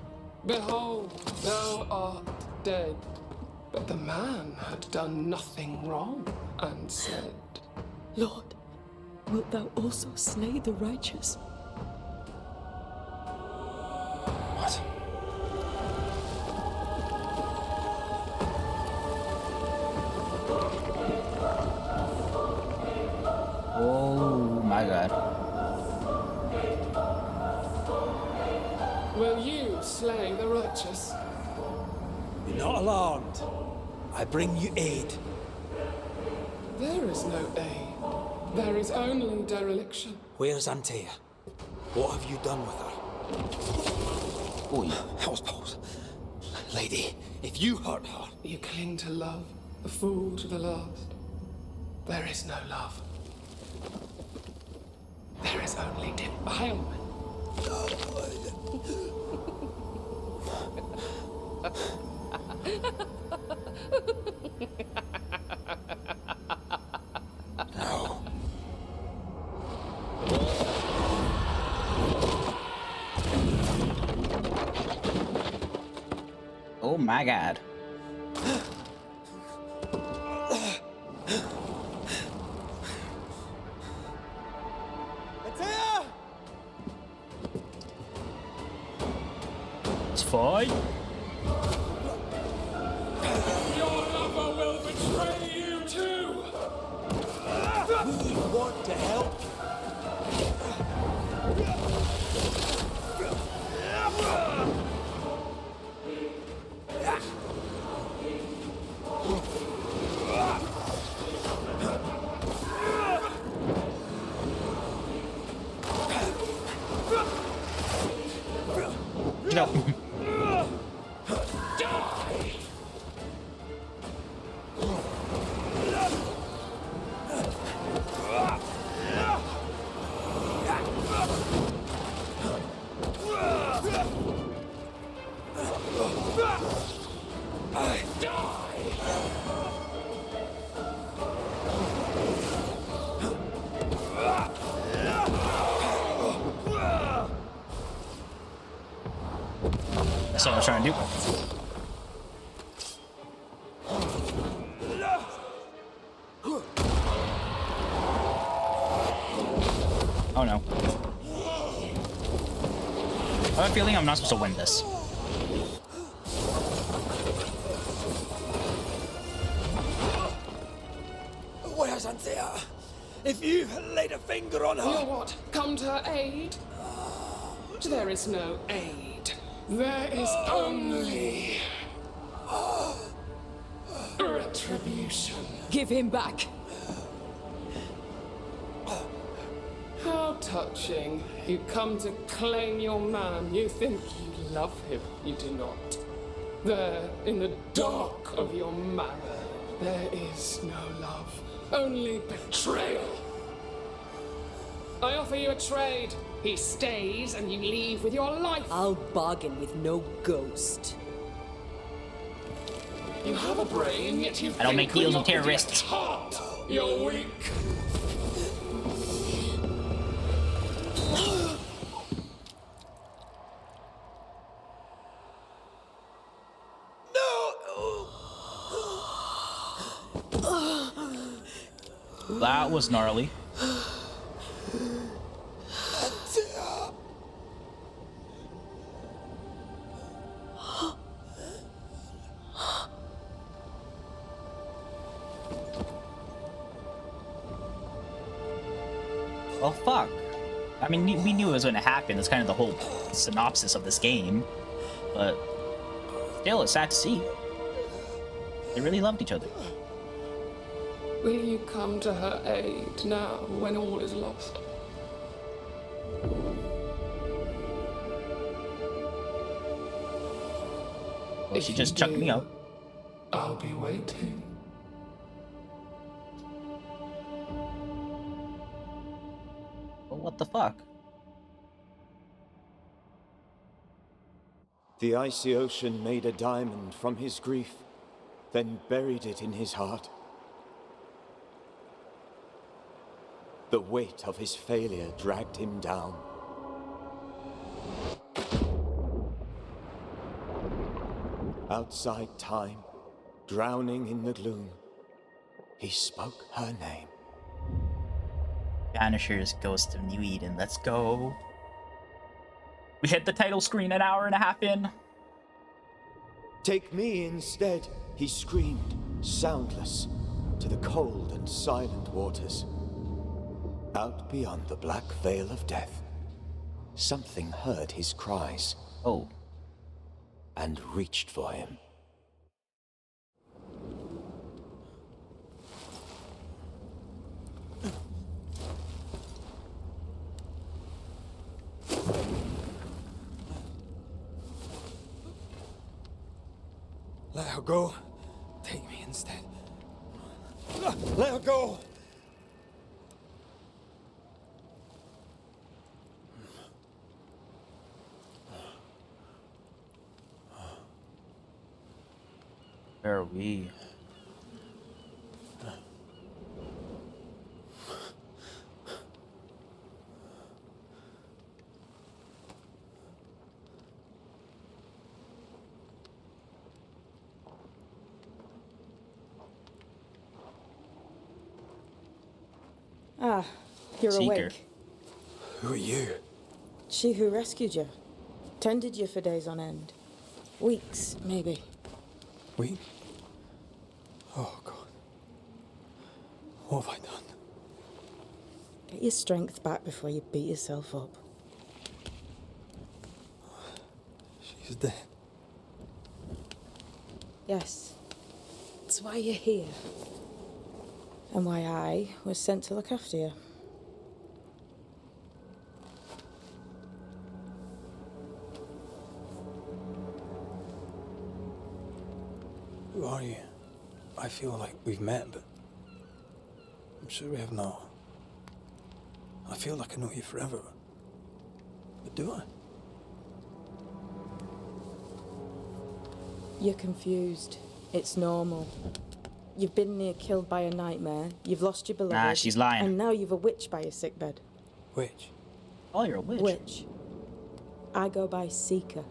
Speaker 14: "Behold, thou art dead." But the man had done nothing wrong and said,
Speaker 4: Lord, wilt thou also slay the righteous?
Speaker 3: What?
Speaker 1: Oh my god.
Speaker 14: Will you slay the righteous?
Speaker 3: Be not alarmed. I bring you aid.
Speaker 14: There is no aid. There is only dereliction.
Speaker 3: Where's Antea? What have you done with her?
Speaker 1: Oi.
Speaker 3: Housepose. Lady, if you hurt her...
Speaker 14: You cling to love, a fool to the last. There is no love. There is only defilement.
Speaker 3: No.
Speaker 1: Oh my god. It's fine.
Speaker 14: Your lover will betray you too!
Speaker 3: We want to help.
Speaker 1: No. That's what I was trying to do. Oh no. I have a feeling I'm not supposed to win this.
Speaker 3: Where's Antea? If you laid a finger on
Speaker 14: You
Speaker 3: her...
Speaker 14: what? Come to her aid? There is no aid. There is only retribution.
Speaker 4: Give him back.
Speaker 14: How touching. You come to claim your man. You think you love him. You do not. There, in the dark of your marrow, there is no love. Only betrayal. I offer you a trade. He stays and you leave with your life.
Speaker 4: I'll bargain with no ghost.
Speaker 14: You have a brain, yet you
Speaker 1: I don't make deals with
Speaker 14: your
Speaker 1: terrorists.
Speaker 14: heart. You're weak.
Speaker 1: That was gnarly. Well, fuck. I mean, we knew it was going to happen. That's kind of the whole synopsis of this game. But still, it's sad to see. They really loved each other.
Speaker 14: Will you come to her aid now when all is lost?
Speaker 1: Well, she just chucked me out.
Speaker 14: I'll be waiting.
Speaker 1: Well, what the fuck?
Speaker 5: The icy ocean made a diamond from his grief, then buried it in his heart. The weight of his failure dragged him down. Outside time, drowning in the gloom, he spoke her name.
Speaker 1: Banishers, Ghost of New Eden. Let's go. We hit the title screen an hour and a half in.
Speaker 5: Take me instead, he screamed, soundless, to the cold and silent waters. Out beyond the black veil of death, something heard his cries.
Speaker 1: Oh.
Speaker 5: And reached for him.
Speaker 3: Let her go. Take me instead. Let her go!
Speaker 1: Where are we?
Speaker 16: Ah, you're
Speaker 1: Seeker.
Speaker 16: awake.
Speaker 3: Who are you?
Speaker 16: She who rescued you. Tended you for days on end. Weeks, maybe.
Speaker 3: We? Oh, God. What have I done?
Speaker 16: Get your strength back before you beat yourself up.
Speaker 3: She's dead.
Speaker 16: Yes. That's why you're here. And why I was sent to look after you.
Speaker 3: Who are you? I feel like we've met, but I'm sure we have not. I feel like I know you forever, but do I?
Speaker 16: You're confused. It's normal. You've been near killed by a nightmare. You've lost your beloved.
Speaker 1: Nah, she's lying.
Speaker 16: And now you've a witch by your sickbed.
Speaker 3: Witch?
Speaker 1: Oh, you're a witch.
Speaker 16: Witch. I go by Seeker.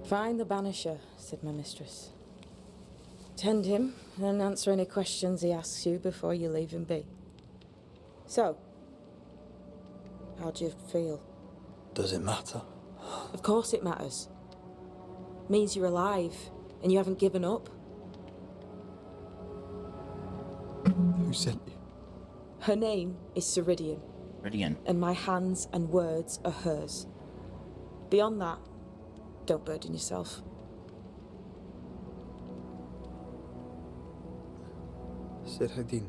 Speaker 16: Find the Banisher, said my mistress. Tend him, and answer any questions he asks you before you leave him be. So, how do you feel?
Speaker 3: Does it matter?
Speaker 16: Of course it matters. Means you're alive, and you haven't given up.
Speaker 3: Who sent you?
Speaker 16: Her name is Ceridian.
Speaker 1: Ceridian.
Speaker 16: And my hands and words are hers. Beyond that, don't burden yourself.
Speaker 3: Ceridian.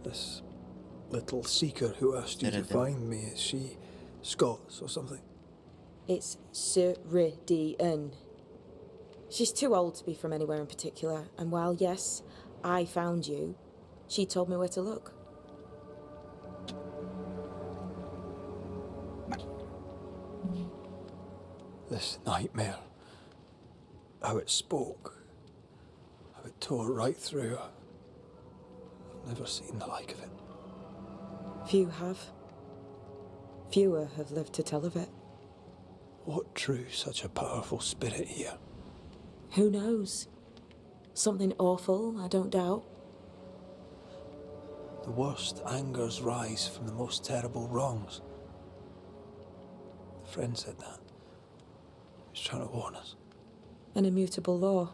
Speaker 3: This little seeker who asked you to find me, is she Scots or something?
Speaker 16: It's Ceridian. She's too old to be from anywhere in particular, and while, yes, I found you, she told me where to look.
Speaker 3: This nightmare, how it spoke, how it tore right through. I've never seen the like of it.
Speaker 16: Few have. Fewer have lived to tell of it.
Speaker 3: What drew such a powerful spirit here?
Speaker 16: Who knows? Something awful, I don't doubt.
Speaker 3: The worst angers rise from the most terrible wrongs. A friend said that. He was trying to warn us.
Speaker 16: An immutable law.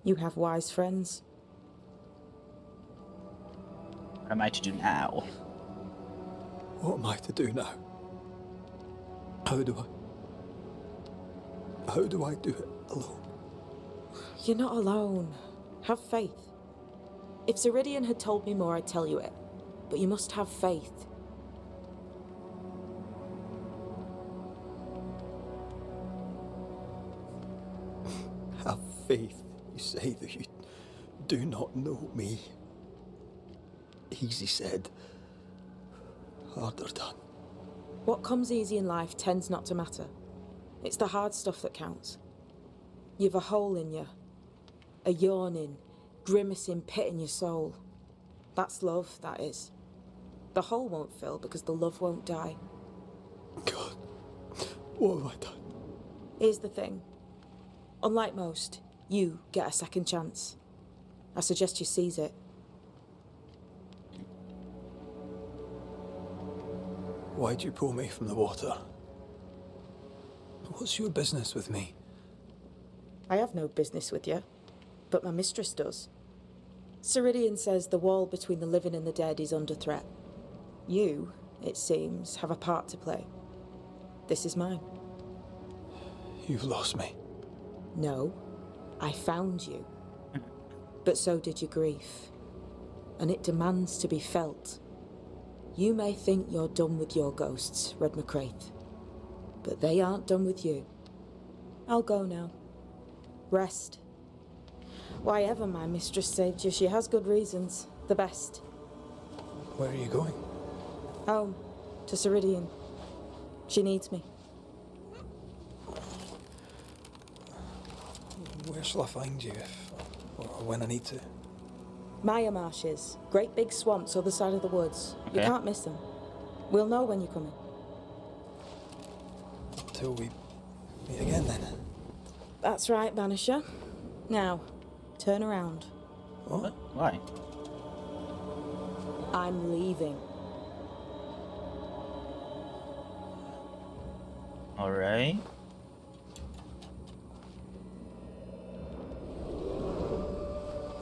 Speaker 16: You have wise friends.
Speaker 1: What am I to do now?
Speaker 3: What am I to do now? How do I do it alone?
Speaker 16: You're not alone. Have faith. If Ceridian had told me more, I'd tell you it. But you must have faith.
Speaker 3: Have faith, you say, that you do not know me. Easy said, harder done.
Speaker 16: What comes easy in life tends not to matter. It's the hard stuff that counts. You've a hole in you. A yawning, grimacing pit in your soul. That's love, that is. The hole won't fill because the love won't die.
Speaker 3: God, what have I done?
Speaker 16: Here's the thing. Unlike most, you get a second chance. I suggest you seize it.
Speaker 3: Why'd you pull me from the water? What's your business with me?
Speaker 16: I have no business with you, but my mistress does. Ceridian says the wall between the living and the dead is under threat. You, it seems, have a part to play. This is mine.
Speaker 3: You've lost me.
Speaker 16: No, I found you. But so did your grief. And it demands to be felt. You may think you're done with your ghosts, Red McCraith, but they aren't done with you. I'll go now. Rest. Why ever my mistress saved you, she has good reasons. The best.
Speaker 3: Where are you going?
Speaker 16: Home. To Ceridian. She needs me.
Speaker 3: Where shall I find you if, or when I need to?
Speaker 16: Maya marshes. Great big swamps other side of the woods.
Speaker 1: Okay.
Speaker 16: You can't miss them. We'll know when you're coming.
Speaker 3: Till we meet again then.
Speaker 16: That's right, Banisher. Now, turn around.
Speaker 3: What?
Speaker 1: Why?
Speaker 16: I'm leaving.
Speaker 1: All right.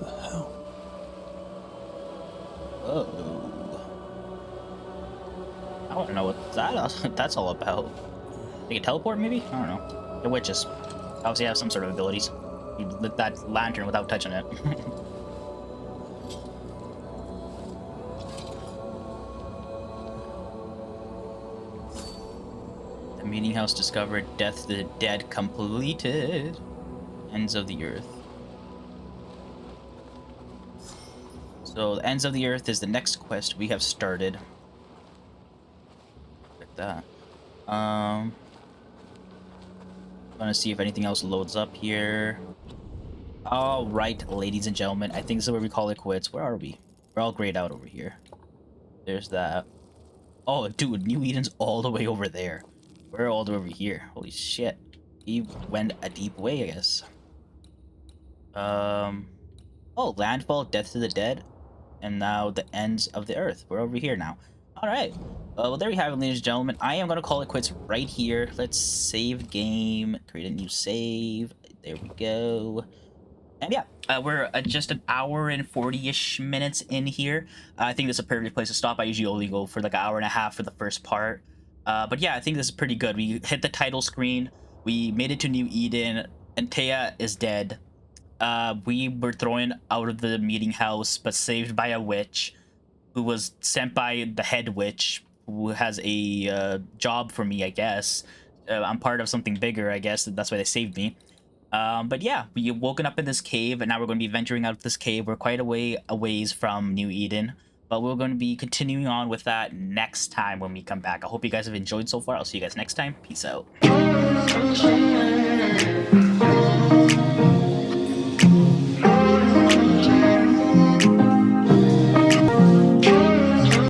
Speaker 3: The hell?
Speaker 1: Oh. I don't know what that's all about. They can teleport, maybe? I don't know. The witches obviously have some sort of abilities. You lit that lantern without touching it. The meeting house discovered. Death to the dead completed. Ends of the earth. So the ends of the earth is the next quest we have started. Like that. Gonna see if anything else loads up here. All right, ladies and gentlemen, I think this is where we call it quits. Where are we? We're all grayed out over here. There's that. Oh, dude, New Eden's all the way over there. We're all the way over here. Holy shit. He went a deep way, I guess. Oh, landfall, death to the dead, and now the ends of the earth. We're over here now. All right. Well, there we have it, ladies and gentlemen. I am gonna call it quits right here. Let's save game, create a new save. There we go. And yeah, we're just an hour and 40-ish minutes in here. I think this is a perfect place to stop. I usually only go for like an hour and a half for the first part. But yeah, I think this is pretty good. We hit the title screen. We made it to New Eden. Antea is dead. We were thrown out of the meeting house, but saved by a witch who was sent by the head witch, who has a job for me, I guess. I'm part of something bigger, I guess. That's why they saved me. But yeah, we woken up in this cave, and now we're going to be venturing out of this cave. We're quite a ways from New Eden, but we're going to be continuing on with that next time when we come back. I hope you guys have enjoyed so far. I'll see you guys next time. Peace out.